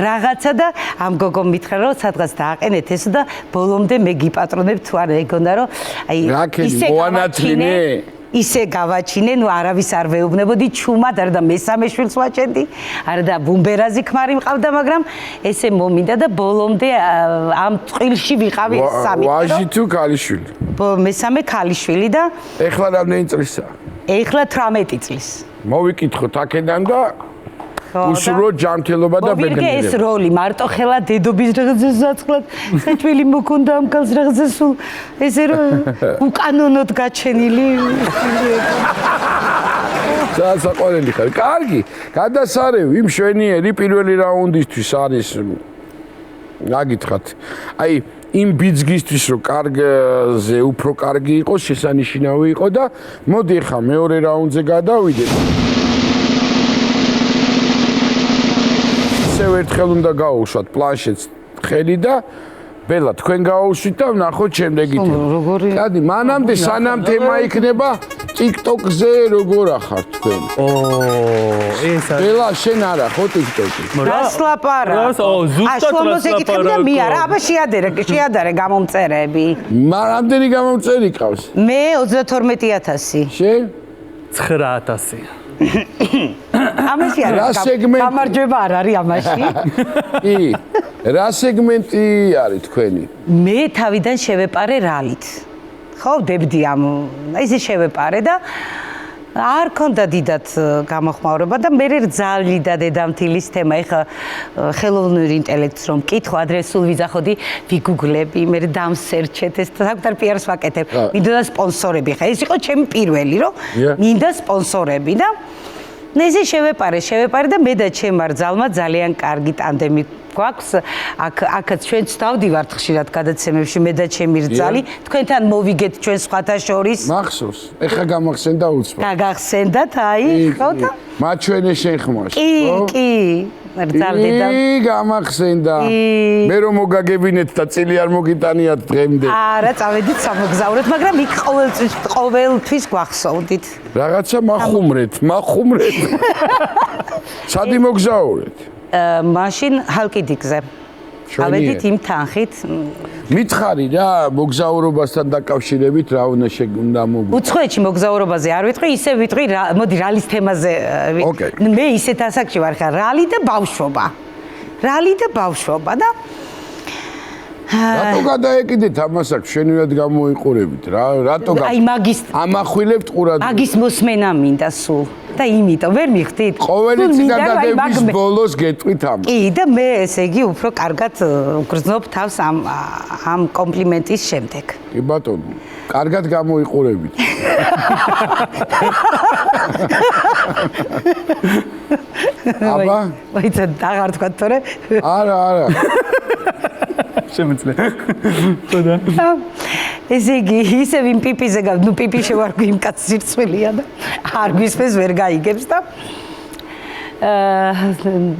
რაღაცა და ამ გოგომ მითხრა რომ სადღაც დააყენეთ ეს და ბოლომდე მე გიპატრონებ თუ არა ეგონა რომ აი ისე მოანათლინე ისე გავაჩინე, ნუ არავის არ ვეუბნებოდი, ჩუმად არა და მესამე შვილს ვაჩენდი, არა და ბუმბერაზი ქმარი მყავდა, მაგრამ ესე მომინდა და ბოლომდე ამ წყილში ვიყავი სამი. ვაჟი თუ ქალიშვილი? მესამე ქალიშვილი და ეხლა რამდენი წლისაა? ეხლა 18 წლის. მოვიკითხოთ აქედან და უსურო ჯანმრთელობა და ბედნიერება. ეს როლი მარტო ხელა დედობის რაღაცა საწყლად საჭვილი მოკონდა ამ კაცს რაღაცა სულ ესე რომ უკანონოდ გაჩენილი. საყვარელი ხარ. კარგი, გადასარევი მშვენიერი პირველი რაუნდისთვის არის. გაგითხრათ. აი იმ ბიძგისთვის რომ კარგზე უფრო კარგი იყოს, შესანიშნავი იყო და მოდი ახლა მეორე რაუნდზე გადავიდეთ. ისევ ერთხელ უნდა გაუშვათ პლანშეტს ხელი და ბელა თქვენ გაუშვით და ვნახოთ შემდეგი თემა. გადი, მანამდე სანამ თემა იქნება TikTok-ზე როგორ ახართ თქვენ? ეს არის. ბელა შენ არა ხო TikTok-ი? რას ლაპარაკობ? ზუსტად რას ლაპარაკობ? მე არა, აბა შეადარე გამომწერები. რამდენი გამომწერი ყავს? მე 32000. შენ? 9000. ამაში რა არის სეგმენტი? გამარჯვება არ არის ამაში. კი. რა სეგმენტი არის თქვენი? მე თავიდან შევეპარე რალით. ხო, დებდი ამ ისე შევეპარე და არ ქონდა დიდად გამოხმაურება და მე რძალი და დედამთილის თემა ეხა ხელოვნური ინტელექტს რომ მკითხო ადრესულ ვიზახოდი ვიგუგლები მე დამსერჩეთ ეს საკუთარ პიარს ვაკეთებ მინდა სპონსორები ხა ეს იყო ჩემი პირველი რომ მინდა სპონსორები და ნეზე შევეპარე და მე და ჩემ რძალმა ძალიან კარგი ტანდემი გვაქვს აქაც ჩვენ ვსტავდივართ ხშირად გადაცემებში მე და ჩემი რძალი თქვენთან მოვიგეთ ჩვენ სხვათა შორის მახსოვს ეხა გამახსენდა უცბად გაგახსენდათ აი ხო და მაჩვენე შენ ხმაში ხო კი რძალდედა კი გამახსენდა მე რომ მოგაგებინეთ და წილი არ მოგიტანიათ დღემდე არა წავედით სამოგზაურეთ მაგრამ იქ ყოველთვის გვახსოვდით რაღაცა მახუმრეთ სადი მოგზაურეთ მაშინ ჰალკიდიკზე ავედით იმ თანხით მითხარი რა მოგზაურობასთან დაკავშირებით რა უნდა მოგვი უცხოეთში მოგზაურობაზე არ ვიტყვი ისე ვიტყვი მოდი რალის თემაზე მე ისეთ ასაკში ვარ ხა რალი და ბავშვობა და რატო გადაეკიდეთ ამასაც შენივად გამოიყურებით რა რატო აი მაგის ამახვილებთ ყურად მაგის მოსმენა მინდა სულ და იმიტომ ვერ მიხდით ყოველი წინადადების ბოლოს გეტყვით ამ კი და მე ესე იგი უფრო კარგად გრძნობ თავს ამ კომპლიმენტის შემდეგ კი ბატონო კარგად გამოიყურებით აბა ვაიცა აღარ თქვა თორე არა შემიძლია. ხოდა. ესე იგი, ისევ იმ პიპიზე ნუ პიპიში ვარ იმ კაცს სირცხვილია და არ გვისმენს ვერ გაიგებს და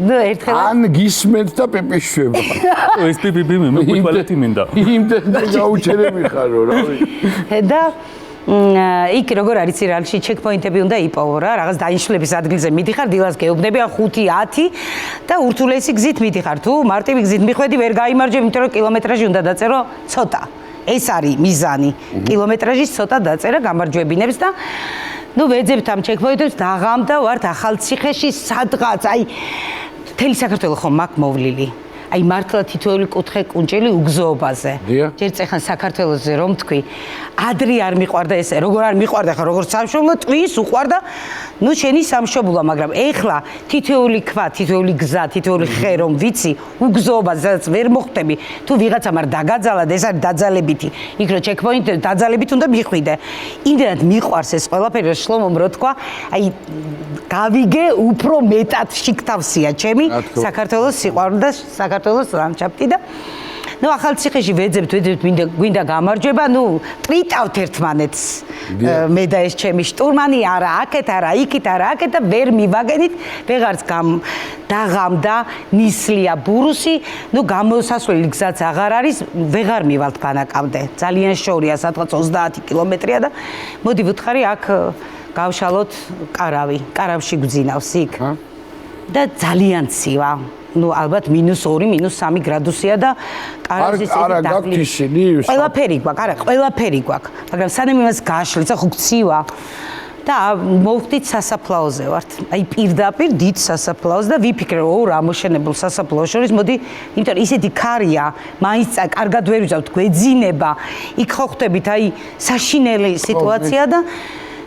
ნუ ერთხელ ან გისმენთ და პიპიშვება. ეს პიპი მე ტუალეტი მინდა. იმდენ გაუჩერები ხარო რა. და იქ როგორ არის ცირალში ჩეკპოინტები უნდა იპოვო რა რაღაც დანიშნულების ადგილზე მიდიხარ დილას გეუბნები 5-10 და ურთულესი გზით მიდიხარ თუ მარტივი გზით მიხვედი ვერ გაიმარჯვებ იმიტომ რომ კილომეტრაჟი უნდა დაწერო ცოტა ეს არის მიზანი კილომეტრაჟის ცოტა დაწერა გამარჯვებინებს და ნუ ვეძებთ ამ ჩეკპოინტებს დაღამდა ვართ ახალციხეში სადღაც აი მთელი საქართველო ხომ მაგ მოვლილი აი მართლა თითოეული კუთხე კუნჭელი უგზოობაზე. ჯერ წეხან საქართველოსზე რომ თქვი, ადრე არ მიყვარდა ესე, როგორ არ მიყვარდა ხა, როგორც სამშობლო ტყვის უყვარდა, ნუ შენი სამშობლოა, მაგრამ ეხლა თითოეული ქვა, თითოეული გზა, თითოეული ხე რომ ვიცი, უგზოობა, სადაც ვერ მოხვდები, თუ ვიღაცამ არ დაგაძალად, ეს არის დაძალებითი. იქ რო ჩეკპოინტი დაძალებით უნდა მიხვიდე. იმდენად მიყვარს ეს ყველაფერი, რომ შლომომ რო თქვა, აი გავიგე უფრო მეტად შიგთავსია ჩემი საქართველოს სიყვარული და საქართველოს ლანდშაფტი და ნუ ახალციხეში ვეძებთ გვინდა გამარჯვება ნუ ტრიტავთ ერთმანეთს მე და ეს ჩემი შტურმანი არა აქეთ არა იქით არა აქეთ და ვერ მივაგენით ვეღარც დაღამდა ნისლია ბურუსი ნუ გამოსასვლელი გზაც აღარ არის ვეღარ მივალთ ბანაკამდე ძალიან შორია სადღაც 30 კილომეტრია და მოდი ვუთხარი აქ გავშალოთ კარავში გვძინავს იქ და ძალიან ცივა ну ალბათ -2 -3 გრადუსია და კარავში არა გაქვთ ისინი ყველაფერი გვაქვს არა ყველაფერი გვაქვს მაგრამ სანამ იმას გაშლით ხო ცივა და მოვხდით სასაფლაოზე ვართ აი პირდაპირ დიდ სასაფლაოზე და ვიფიქრე რომ რა მოშენებულ სასაფლაოს შორის მოდი იმიტომ რომ ისეთი ქარია მაინც კარგად ვერ ვიზავთ გვეძინება იქ ხო ხვდებით აი საშინელი სიტუაცია და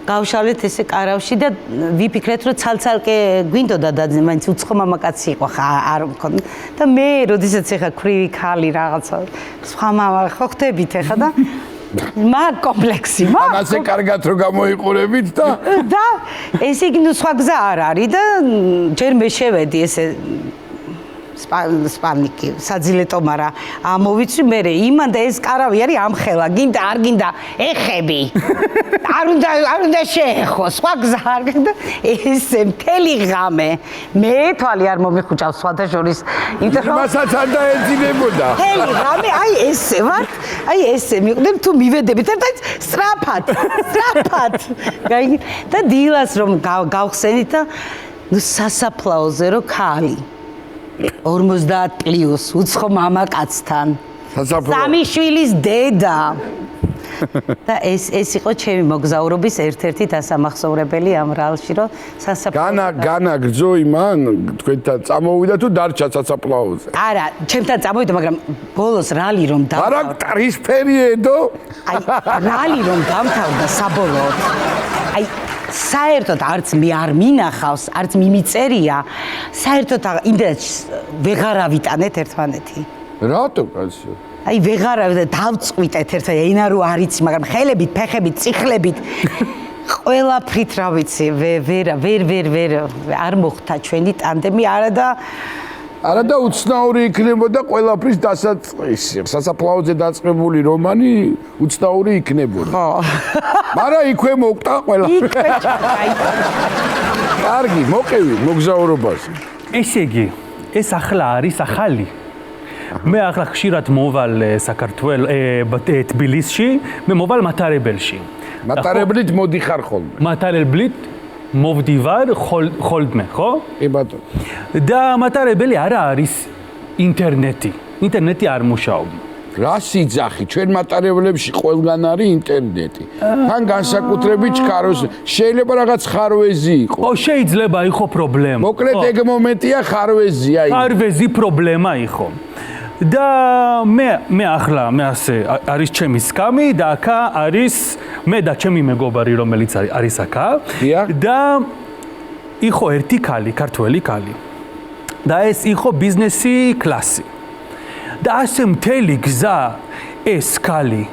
გავშალეთ ესე კარავში და ვიფიქრეთ რომ ცალცალკე გვინდოდა და მაინც უცხო მამაკაცი იყო ხა არ მქონდა და მე როდესაც ეხა ქრივი ქალი რაღაცა სხვა მამა ხო ხვდებით ეხა და მაგ კომპლექსი მაგ ამაზე კარგად რო გამოიყურებით და ესე იგი ნუ სხვა გზა არ არის და ჯერ მე შევედი ესე სპალნიკი საძილეტო, მაგრამ ამოვიცი მე იმანდა ეს კარავი არის ამხელა, გინდა არ გინდა ეხები. არ უნდა შეეხო, სხვა გზა არ გინდა ესე მთელი ღამე. მე თვალი არ მომიხუჭავს სხვათა შორის, იმიტომ რომ მასაც არ დაეძინებოდა. მთელი ღამე აი ესე ვარ, აი ესე მივყვდები თუ მივედებით, და სწრაფად. და დილას რომ გავხსენით და ნუ სასაფლაოზე რო ქალი 50 პლუს უცხო მამაკაცთან სამი შვილის დედა და ეს იყო ჩემი მოგზაურობის ერთ-ერთი დასამახსოვრებელი ამ რალში რომ სასაფლაოზე განაგრძო იმან თქვენთან წამოვიდა თუ დარჩა სასაფლაოზე არა ჩემთან წამოვიდა მაგრამ ბოლოს რალი რომ ხარაკტერისფერიედო აი რალი რომ დამთავრდა საბოლოოდ აი საერთოდ არც მე არ მინახავს, არც მიმიწერია, საერთოდ იმდენად ვეღარავიტანეთ ერთმანეთი. რატო კაცო? აი ვეღარავით დავწყვიტეთ ერთად, ენა რო არიცი, მაგრამ ხელებით, ფეხებით, წიხლებით ყველაფრით რა ვიცი, ვერ არ მოხდა ჩვენი ტანდემი, არა და უცნაური იქნებოდა ყველაფრის დასაწყისი. სასაფლაოზე დაწყებული რომანი უცნაური იქნებოდა. ხო. მაგრამ იქვე მოკტა ყველაფერი. კარგი, მოყევი მოგზაურობაზე. ესე იგი, ეს ახლა არის ახალი. მე ახლა ხშირად მოვალ საქართველოს თბილისში, მე მოვალ მატარებელში. მატარებლით მოდიხარ ხოლმე. მატარებლით მოვდივარ ხოლმე, ხო? კი ბატონო. და მატარებელი არა არის ინტერნეტი. ინტერნეტი არ მუშაობს. რა სიძახი, ჩვენ მატარებლებში ყველგან არის ინტერნეტი. თან განსაკუთრებით ჩქაროს, შეიძლება რაღაც ხარვეზი იყო. ო, შეიძლება იყო პრობლემა. მოკლედ ეგ მომენტია ხარვეზია. ხარვეზი პრობლემა იყო. და მე ახლა მე ასე არის ჩემი სკამი და აქა არის მე და ჩემი მეგობარი რომელიც არის აქა და იყო ერთი ქალი, ქართველი ქალი. და ეს იყო ბიზნესი კლასი. და ასე მთელი გზა ეს ქალი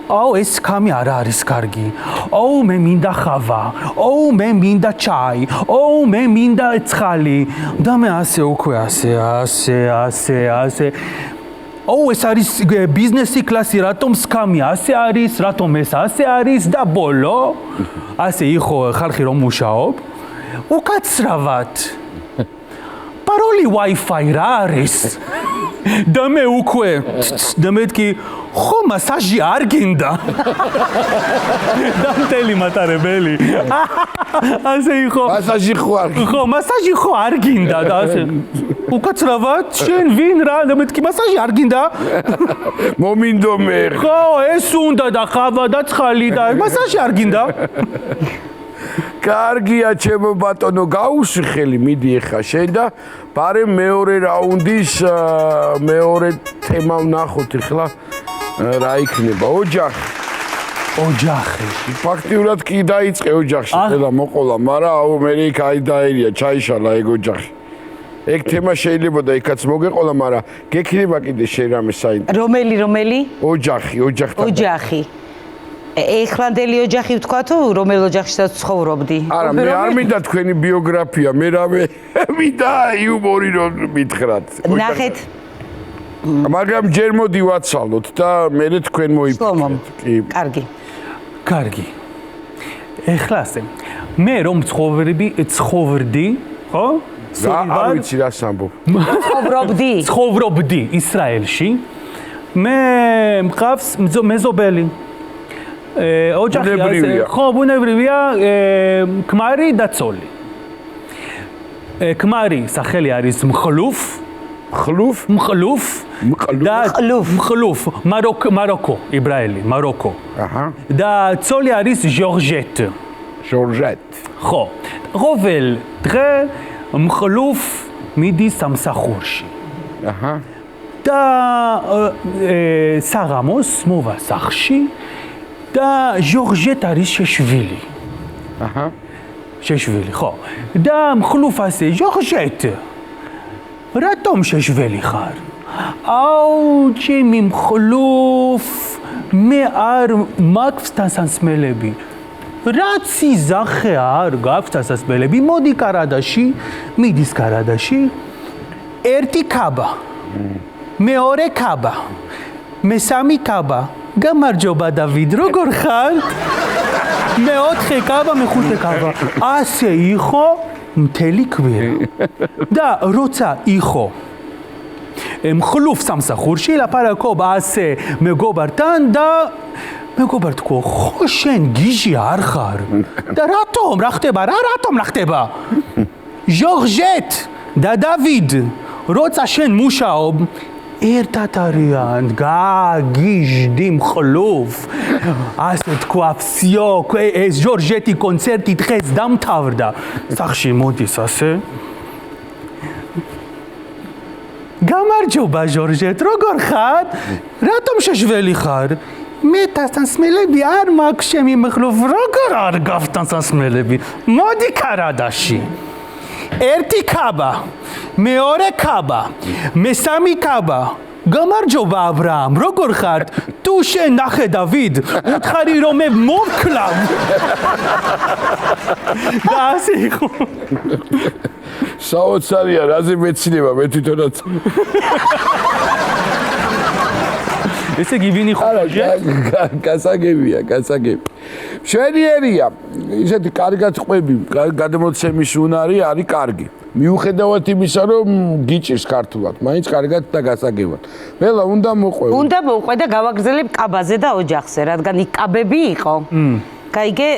აუ ეს სკამი არ არის კარგი. აუ მე მინდა ხავა. აუ მე მინდა ჩაი. აუ მე მინდა ცხალი. და მე ასე უკვე ასე აუ ეს არის ბიზნესი კლასი, რატომ სკამი ასე არის, რატომ ეს ასე არის და ბოლო ასე იყო ხალხი რომ მუშაობ. უკაცრავად პაროლი Wi-Fi რა არის? და მე უკვე და მეთქი ხო მასაჟი არ გინდა. და მთელი მატარებელი. ასე იყო. მასაჟი ხო არ გინდა. ხო მასაჟი ხო არ გინდა და ასე უკაცრავად შენ ვინ რა და მეთქი მასაჟი არ გინდა? მომინდო მე. ხო ეს უნდა და ხავა და ცხალი და მასაჟი არ გინდა? კარგია ჩემო ბატონო, გაუშვი ხელი, მიდი ახლა შენ და ბარე მეორე რაუნდის მეორე თემა ვნახოთ ახლა რა იქნება ოჯახი. ფაქტიურად კი დაიწყე ოჯახში და მოყოლა, მაგრამ აუ მე იქ აი დაერია, ჩაიშალა ეგ ოჯახი. ეგ თემა შეიძლება და იქაც მოგეყოლა, მაგრამ გექნება კიდე შენ რამე საინტერესო. რომელი? ოჯახი. ეხლანდელი ოჯახი ვთქვა თუ რომელ ოჯახშიც ცხოვრობდი? არა, მე არ მინდა თქვენი ბიოგრაფია, მე რამე მინდა იუმორი რომ მითხრათ. ნახეთ. მაგრამ ჯერ მოდი ვაცალოთ და მე თქვენ მოიფიქრეთ. კი. კარგი. ეხლა ასე. მე რომ ცხოვრდი, ხო? არ ვიცი რა სამბობ. ცხოვრობდი ისრაელში. მე მყავს მეზობელი. ოჯახი ასე ხო ბუნებრივია ქმარი და ცოლი. ქმარი სახელი არის მხლუფ მაროკო იბრაელი მაროკო. და ცოლი არის ჟორჟეტ. ხო. ყოველ დღე მხლუფ მიდის სამსახურში. და საღამოს მოვა სახლში და ჟორჟეტ არის შეშვილი. შეშვილი, ხო. და მხლუფ ასე ჟორჟეტ რატომ შეშველი ხარ? აუ, ჩემი მხლუფ, მე არ მაქვს დასასმელები. რაც იზახე არ გაქვს დასასმელები, მოდი კარადაში, მიდის კარადაში. ერთი ქაბა. მეორე ქაბა. მესამე ქაბა. გამარჯობა დავით, როგორ ხარ? მეოთხე ქაბა, მეხუთე ქაბა. ასე იყო მთელი კვირა. და როცა იყო მხლუф სამსახურში ლაპარაკობ ასე მეგობართან და მეგობარ თქვა, ხო შენ გიჟი არ ხარ? და რატომ? რა ხდება? რატომ რა ხდება? ჟორჟეთ და დავით, როცა შენ მუშაობ, ერთად არიან, გაგიჟდი მხლუф. ასე თქვა, всё, ეს ჟორჟეთი კონცერტი დღეს დამთავრდა. სახში მოდის ასე. გამარჯობა ჟორჟეთ, როგორ ხარ? რატომ შეშველი ხარ? მე თანსმელები არ მაქვს ჩემი მხლუф, როგორ არ გაქვს თანსმელები? მოდი კარადაში. ერთი ქაბა, მეორე ქაბა, მესამე ქაბა. გამარჯობა აბრაამ, როგორ ხარ? თუ შენ ნახე დავით, უთხარი რომ მე მოვკლავ. და ასე იყო. საოცარია, რაზე მეცინება მე თვითონაც. ესე გივინი ხოლმე. გასაგებია. მშვენიერია. ისეთი კარგად ყვები, გადმოცემის უნარი არის კარგი. მიუხედავად იმისა, რომ გიჭირს ქართულად, მაინც კარგად და გასაგებად. მელა უნდა მოყვე. უნდა მოყვე და გავაგრძელებ კაბაზე და ოჯახზე, რადგან იქ კაბები იყო. გაიგე,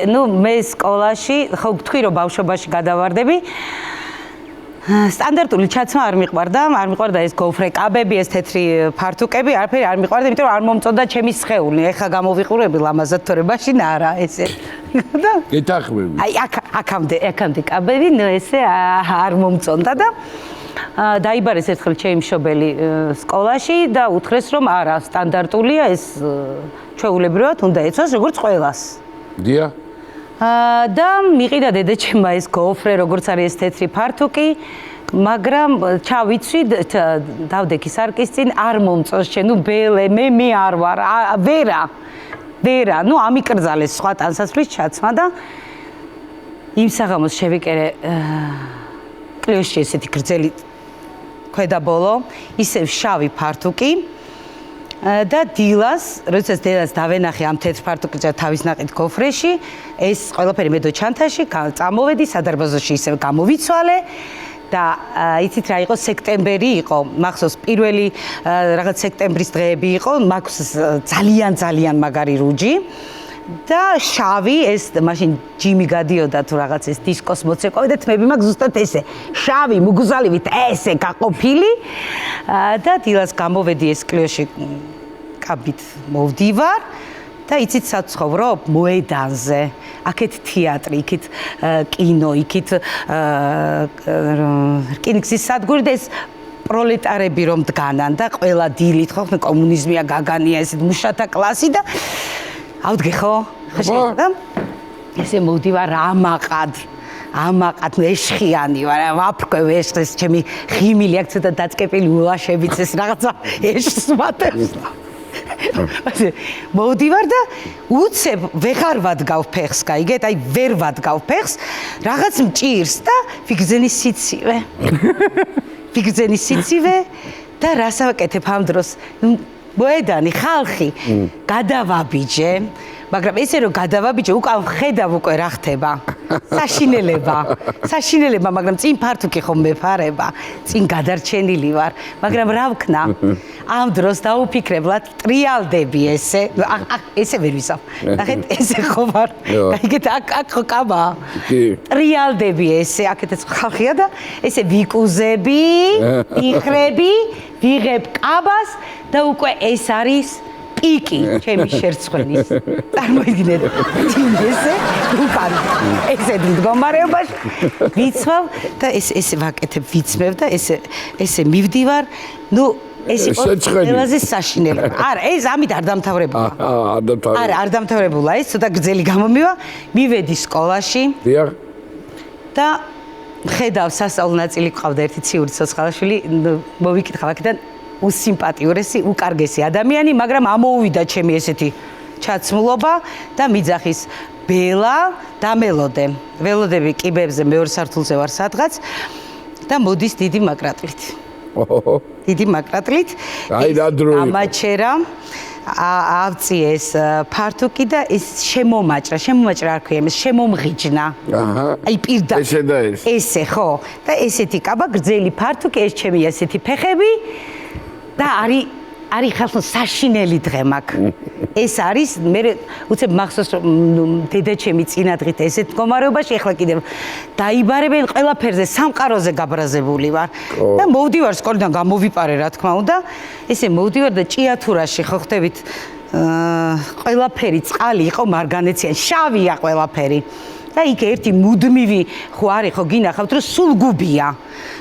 მე სკოლაში, ხო თქვი რომ ბავშვობაში გადავარდები. სტანდარტული ჩაცმა არ მიყვარდა ეს გოფრე კაბები, ეს თეთრი ფართუკები, არაფერი არ მიყვარდა, იმიტომ რომ არ მომწონდა ჩემი სხეული. ეხლა გამოვიყურები ლამაზად თორებაში არა, ესე. და გეთახმები. აი აქამდე კაბები, ესე არ მომწონდა და დაიბარეს ერთხელ ჩემი მშობელი სკოლაში და უთხრეს რომ არა, სტანდარტულია ეს ჩვეულებრივად უნდა ეცოს როგორც ყველას. დია. და მიყიდა დედაჩემმა ეს გოფრე, როგორც არის ეს თეთრი ფართუკი, მაგრამ ჩავიცვი დავდექი სარკის წინ, არ მომწონს შენ, ბელე, მე არ ვარ, ვერა, ამიკრძალეს სხვა ტანსაცმლის ჩაცმა და იმ საღამოს შევიკერე კლიოში ესეთი გრძელი ქვედაბოლო, ისევ შავი ფართუკი. და დილას, როდესაც დედას დავენახე ამ თეთრ ფართუკზე თავის ნაყიდ გოფრეში, ეს ყველაფერი მე დოჩანთაში წამოვედი სადარბაზოში ისევ გამოვიცვალე და იცით რა იყო, სექტემბერი იყო, მახსოვს პირველი რაღაც სექტემბრის დღეები იყო, მაქვს ძალიან მაგარი რუჯი და შავი ეს მაშინ ჯიმი გადიოდა თუ რაღაც ეს დისკოს მოცეკვავი და თმები მაქვს ზუსტად ესე შავი მუგზალივით ესე გაყოფილი და დილას გამოვედი ეს კლიოში კაბით მოვდივარ და იცით საცხოვრობ მოედანზე აქეთ თეატრი იქით კინო იქით რკინიგზის სადგური და ეს პროლეტარები რომ დგანან და ყველა დილით ხო კომუნიზმია გაგანია ეს მუშათა კლასი და ავდგე ხო? და ესე მოვდივარ ამაყად ეშხიანი ვარ, ვაფრქვევ ეს ჩემი ღიმილი აქ ცოტა დაწკეპილი ულაშებიც ეს რაღაცა ეშს ვატევს. ასე მოვდივარ და უცებ ვეღარ ვადგავ ფეხს, გაიგეთ? აი ვერ ვადგავ ფეხს, რაღაც მჭირს და ფიგრძენის სიცივე და რას ავაკეთებ ამ დროს? მოედანი, ხალხი, გადავაბიჯე, მაგრამ ესე რომ გადავაბიჯე, უკან ხედავ უკვე რა ხდება. საშინელება, მაგრამ წინ ფართუკი ხომ მეფარება, წინ გადარჩენილი ვარ, მაგრამ რა ვქნა? ამ დროს დაუფიქრებლად ტრიალდები ესე ვერ ვისავ. ნახეთ, ესე ხო ვარ. გაიგეთ, აქ ხო კაბაა. ტრიალდები ესე, აქეთაც ხალხია და ესე ვიკუზები, ვიხრები, ვიღებ კაბას და უკვე ეს არის პიკი ჩემი შერცხვენის. წარმოიდგინეთ, ესე უკან ესე მდგომარეობაში ვიცვავ და ესე ვაკეთებ, ვიცმევ და ესე მივდივარ. ეს იყო ყველაზე საშინელება. არა, ეს ამით არ დამთავრებულა. არ დამთავრებულა, ეს ცოტა გრძელი გამომივა, მივედი სკოლაში. დიახ. და ხედავ სასწავლო ნაწილი ყავდა ერთი ციური ცოცხალაშვილი, მოვიკითხავ აქედან უსიმპატიურესი, უკარგესი ადამიანი, მაგრამ ამოუვიდა ჩემი ესეთი ჩაცმულობა და მიძახის ბელა და მელოდე. ველოდები კიბეებზე მეორე სართულზე ვარ სადღაც და მოდის დიდი მაგრატლით. დიდი მაკრატლით. აი რა დრო იყო. ამაჩერა ავწიეს ფართუკი და ის შემომაჭრა არ ქვია, შემომღიჯნა. აჰა. აი პირდაპირ. ესე და ეს. ესე ხო? და ესეთი კაბა გრძელი ფართუკი, ეს ჩემი ასეთი ფეხები და არის ხალხო საშინელი დღე მაქვს. ეს არის მე უცებ მახსოვს რომ დედაჩემი წინა დღით ესეთ მდგომარეობაში ახლა კიდევ დაიბარებენ ყველაფერზე სამყაროზე გაბრაზებული ვარ და მოვდივარ სკოლიდან გამოვიპარე რა თქმა უნდა ესე მოვდივარ და ჭიათურაში ხო ხდებით ყველაფერი წყალი იყო მარგანეციანი შავია ყველაფერი და იქ ერთი მუდმივი ხო არის ხო გინახავთ რომ სულ გუბია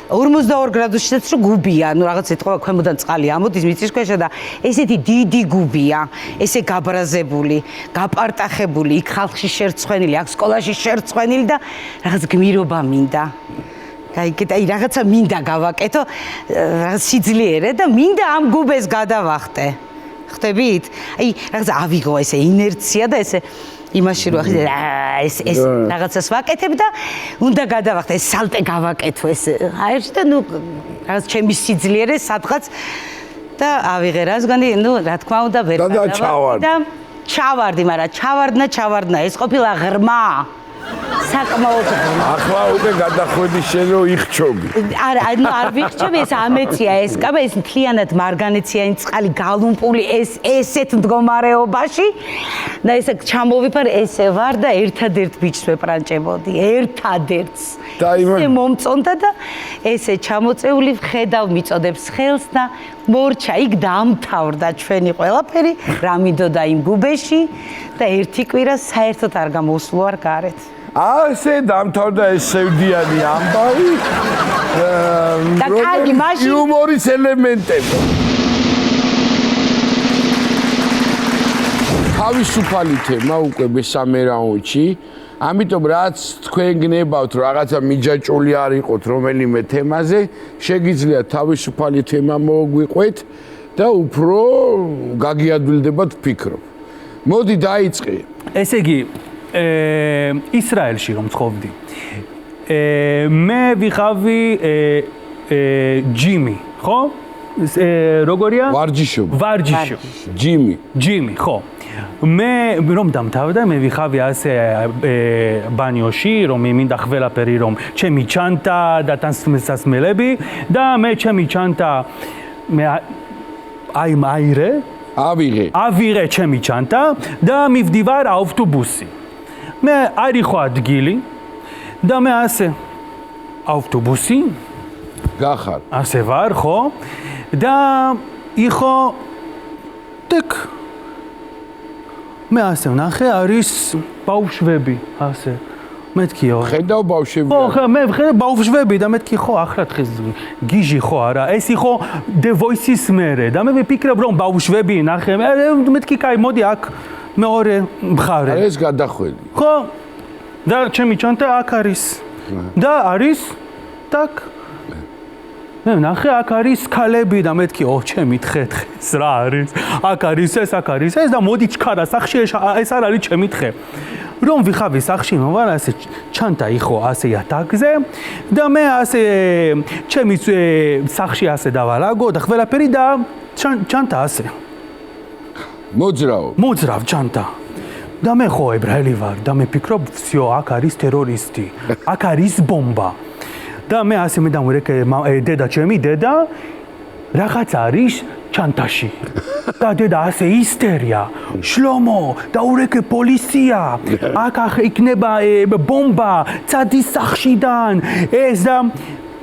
42 გრადუსშიც რო გუბია, ну რაღაც ეთქვა ქვემოდან წყალი ამოდის მიწისქვეშა და ესეთი დიდი გუბია, ესე გაბრაზებული, გაპარტახებული, იქ ხალხში შერცხვენილი, აქ სკოლაში შერცხვენილი და რაღაც გმირობა მინდა. გაიგეთ, აი რაღაცა მინდა გავაკეთო, რაღაც სიძლიერე და მინდა ამ გუბეს გადავახტე. ხტებით? აი რაღაცა ავიღო ესე ინერცია და ესე იმაში რო ეს რაღაცას ვაკეთებ და უნდა გადავახტე ეს სალტე გავაკეთო ეს აერში და ნუ რაღაც ჩემი სიძლიერე სადღაც და ავიღე რასგანი ნუ რა თქმა უნდა ვერ გადავახტე და ჩავარდი მაგრამ ჩავარდნა ეს ყოფილა ღრმა საკმაოდ ახლა უკვე გადახვედი შენ რომ იხჩობი არა ნუ არ ვიხჩობი ეს ამეცია ეს კაბა ეს მთლიანად მარგანეციანი წყალი galumpuli ესეთ მდგომარეობაში და ესე ჩამოვიფარ ესე ვარ და ერთადერთ ბიჭს ვეპრანჭებოდი ერთადერთს ესე მომწონდა და ესე ჩამოწეული ვხედავ მიწოდებს ხელს და მორჩა იქ დამთავრდა ჩვენი ყველაფერი რა მინდოდა იმ გუბეში და ერთი კვირა საერთოდ არ გამოსვლო არ გარეთ ასე დამთავრდა ეს სევდიანი ამბავი და კარგი მაშინ იუმორის ელემენტები თავისუფალი თემა უკვე მესამე რაუნდში ამიტომ რაც თქვენ გნებავთ რომ რაღაცა მიჯაჭული არ იყოთ რომელიმე თემაზე შეგიძლიათ თავისუფალი თემა მოგვიყვეთ და უფრო გაგიადვილდებათ ვფიქრობ მოდი დაიწყე ესე იგი ისრაელში რომ ცხოვრობდი მე ვიყავი ჯიმი ხო როგორია ვარჯიშობ ჯიმი ხო მე რომ დამთავრდა მე ვიყავი ასე ბანიოში რომ მინდა ყველაფერი რომ ჩემი ჩანტა და თანსმელები და მე ჩემი ჩანტა მე ავიღე ჩემი ჩანტა და მივდივარ ავტობუსი მე არ იყო ადგილი და მე ასე ავტობუსი გახარ ასე ვარ ხო და იყო ტეკ მე ასე ვნახე არის ბავშვები ასე მეთქიო ხედავ ბავშვები ხო მე ვხედავ ბავშვები და მეთქი ხო ახლა დღეს გიჟი ხო არა ეს იყო The Voice-ის მერე და მე ვფიქრობ რომ ბავშვები ნახე მეთქი კაი მოდი აქ მეორე მხარე ეს გადახვედი ხო და ჩემი ჩანტა აქ არის და არის так მე ნახე აქ არის ქალები და მეთქი ჩემი თხე რა არის აქ არის ეს და მოდი ჩქარა სახში ეს არ არის ჩემი თხე რომ ვიხავი სახში მოვალ ასე ჩანტა იყო ასე იატაკზე და მე ასე ჩემი სახში ასე დავალაგო და ყველაფერი და ჩანტა ასე მოძრავ ჩანტა და მე ხო ებრაელი ვარ და მე ფიქრობ всё აქ არის ტერორისტი აქ არის ბომბა და მე ასე მე დამურეკე დედა ჩემი დედა რაღაც არის ჩანტაში და დედა ასე ისტერია შლომო დაურეკე პოლიცია აქ იქნება ბომბა წადი სახშიდან ეს და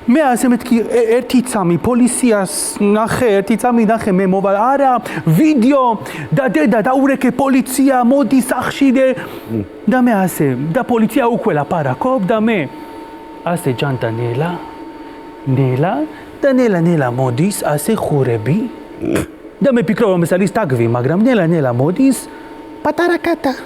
მე ასე მეთქი ერთი წამი პოლიციას ნახე ერთი წამი ნახე მე მოვალ არა ვიდეო და დედა დაურეკე პოლიცია მოდი სახში და მე ასე და პოლიცია უკვე ლაპარაკობ და მე ასე ჯანტა ნელა და ნელა მოდის ასე ხურები და მე ფიქრობ რომ ეს არის ტაგვი მაგრამ ნელა მოდის პატარა კატა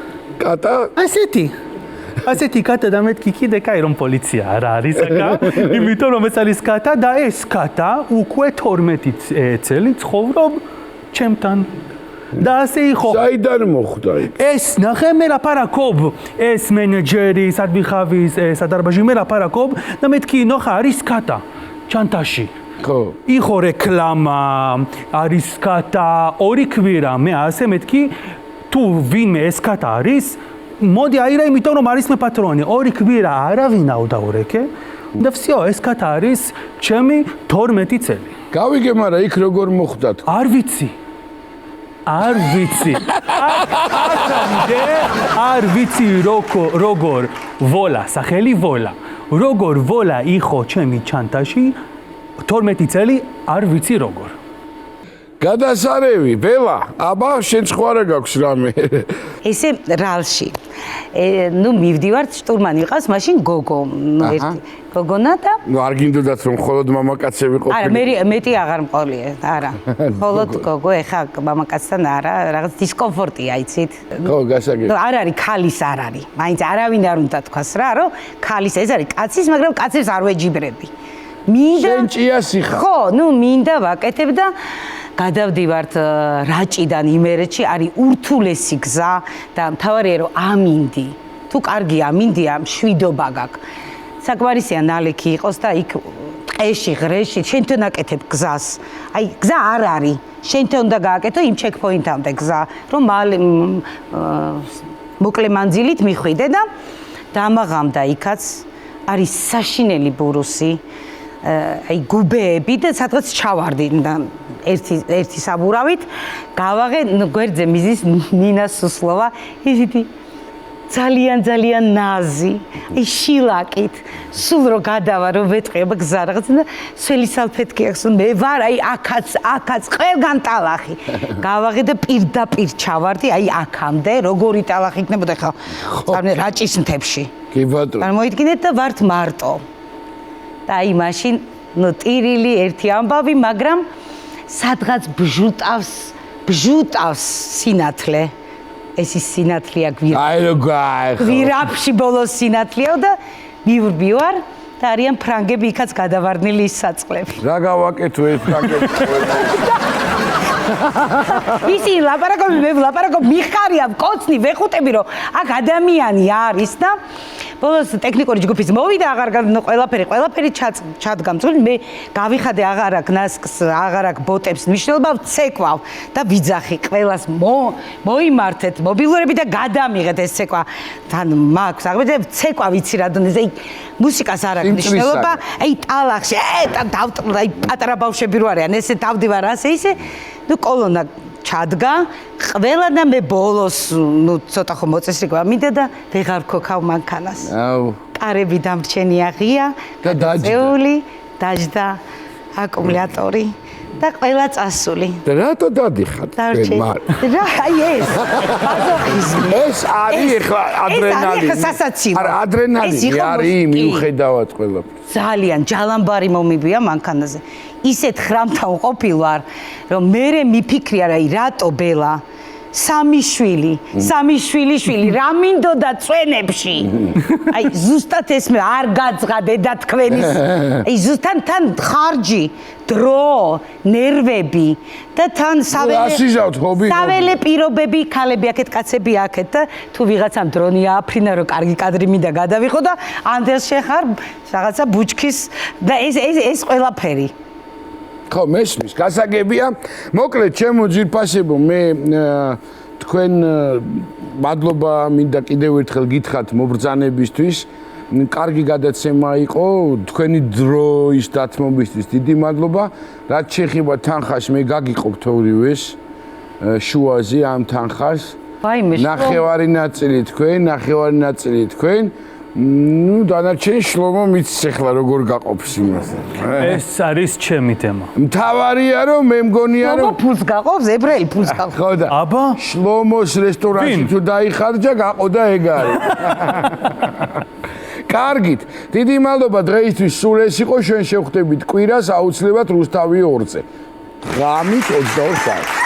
ასეთი კატა და მეთქი კიდე კაი რომ პოლიცია არ არის აკა იმიტომ რომ ეს არის კატა და ეს კატა უკვე 12 წელი ცხოვრობ ჩემთან და ასე იყო საიდან მოხვდა ეს ნახე მე ლაპარაკობ ეს მენეჯერი სადვიხავის სადარბაზში მე ლაპარაკობ და მეთქი ნახე არის კატა ჩანტაში ხო. იყო რეკლამა, არის კატა, ორი კვირა, მე ასე მეთქი, თუ ვინმე ეს კატა არის, მოდი აირა, იმიტომ რომ არის მე პატრონი, ორი კვირა არავინ აუდაურეკე და всё, ეს კატა არის ჩემი 12 წელი. გავიგე, მაგრამ იქ როგორ მოხვდათ? არ ვიცი. არ ვიცი. არ ვიცი როგორ ვოლა, სახელი ვოლა. როგორ ვოლა იყო ჩემი ჩანტაში 12 წელი, არ ვიცი როგორ. გადასარევი, ბელა, აბა შენ სხვა რა გაქვს რამე? ესე რალში. ნუ მივდივართ, штурмანი ყავს, მაშინ გოგო, ერთი გოგონა და ნუ არ გინდოდათ რომ მხოლოდ მამაკაცები ყოფილიყო. არა, მეტი აღარ მყოლია, არა. მხოლოდ გოგო, ეხა მამაკაცთან არა, რაღაც დისკომფორტია, იცით? ხო, გასაგები. ნუ არ არის, ქალის არ არის. მაინც არავინ არ უნდა თქვას რა, რომ ქალის ეს არის კაცის, მაგრამ კაცებს არ ვეჯიბრები. მინდა შენ ჭიასი ხარ. ხო, ნუ მინდა ვაკეთებ და გადავდივართ რაჭიდან იმერეთში, არის ურთულესი გზა და მთავარია რომ ამინდი. თუ კარგი ამინდია, მშვიდობა გაქვს. საკმარისია ნალექი იყოს და იქ ტყეში, ღრეში შენთან აკეთებ გზას. აი, გზა არ არის. შენთან უნდა გააკეთო იმ ჩეკპოინტამდე გზა, რომ მალე მოკლე მანძილით მიხვიდე და დამაღამდა იქაც არის საშინელი ბურუსი. აი გუბეები და სადღაც ჩავარდი ერთი საბურავით გავაღე გვერდზე მიზის ნინა სუსლოვა ისეთი ძალიან ნაზი აი შილაკით სულ რო გადავა რო ვეტყვება გზა რაღაც და სველი სალფეთკი აქვს მე ვარ აი აქაც ყველგან ტალახი გავაღე და პირდაპირ ჩავარდი აი აქამდე როგორი ტალახი იქნებოდა ხა წარმე რაჭის მთებში კი ბატონო წარმოიდგინეთ და ვართ მარტო და აი მაშინ ნუ ტირილი ერთი ამბავი, მაგრამ სადღაც ბჟუტავს სინათლე. ეს ის სინათლეა გვირაბში. აი როგორ გვირაბში ბოლოს სინათლეა და მივდივარ და არიან ფრანგები იქაც გადავარდნილი ის საწყლები. რა გავაკეთო ეს ფრანგები? ისი ლაპარაკობი მე ვლაპარაკობ მიხარია მკოცნი ვეხუტები რომ აქ ადამიანი არის და ბოლოს ტექნიკური ჯგუფის მოვიდა აღარ ყველაფერი ჩადგა მწული მე გავიხადე აღარ აქ ნასკს აღარ აქ ბოტებს მნიშვნელობა ვცეკვავ და ვიძახი ყველას მოიმართეთ მობილურები და გადამიღეთ ეს ცეკვა თან მაქვს აღბედე ცეკვა ვიცი რა დონეზე აი მუსიკას არ აქვს მნიშვნელობა აი ტალახში აი პატარა ბავშვები რო არიან ესე დავდივარ ასე ისე ნუ კოლონა ჩადგა ყველა და მე ბოლოს ნუ ცოტა ხომ მოწესრიგვა მინდა და ვეღარ ვქოქავ მანქანას. აუ. კარები დამრჩენია ღია და დაჯდა. დაჯდა აკუმულატორი და ყველა წასული. და რატო დადიხარ? რა აი ეს. მაზოხიზმი. ეს არის ახლა ადრენალინი. ეს არის სასაცილო. არა ადრენალინი არის მიუხედავად ყველაფერს. ძალიან ჯალამბარი მომიბია მანქანაზე. ისეთ ხრამთან ყოფილვარ, რომ მე მიფიქრია რა რატო ბელა სამი შვილი რა მინდოდა წვენებში. აი ზუსტად ეს მე არ გაძღა დედა თქვენის. აი ზუსტად თან ხარჯი, დრო, ნერვები და თან საველე პირობები, ქალები აქეთ, კაცები აქეთ და თუ ვიღაცამ დრონი ააფრინა რომ კარგი კადრი მინდა გადავიღო და ანდელს შეხარ რაღაცა ბუჩქის და ეს ყველაფერი. ხო, მესმის, გასაგებია. მოკლედ, ჩემო ძირფასებო, მე თქვენ მადლობა მინდა კიდევ ერთხელ გითხრათ მობრძანებისთვის. კარგი გადაცემა იყო, თქვენი დროის დათმობისთვის დიდი მადლობა. რაც შეეხება თანხას, მე გაგიყოფთ ორივეს შუაზე ამ თანხას. ნახევარი ნაწილი თქვენ. ნუ დანარჩენი შლომო მიცის ახლა როგორ გაყოფს იმას. ეს არის ჩემი თემა. მთავარია რომ მე მგონია რომ ფულს გაყოფს, ებრაელი ფულს გაყოფს. ხო და აბა შლომოს რესტორანში თუ დაიხარჯა გაყოდა ეგ არის. კარგით, დიდი მადლობა დღეისთვის სულ ეს იყო ჩვენ შევხვდებით კვირას აუცილებლად რუსთავი 2-ზე. ღამით 22 საათი.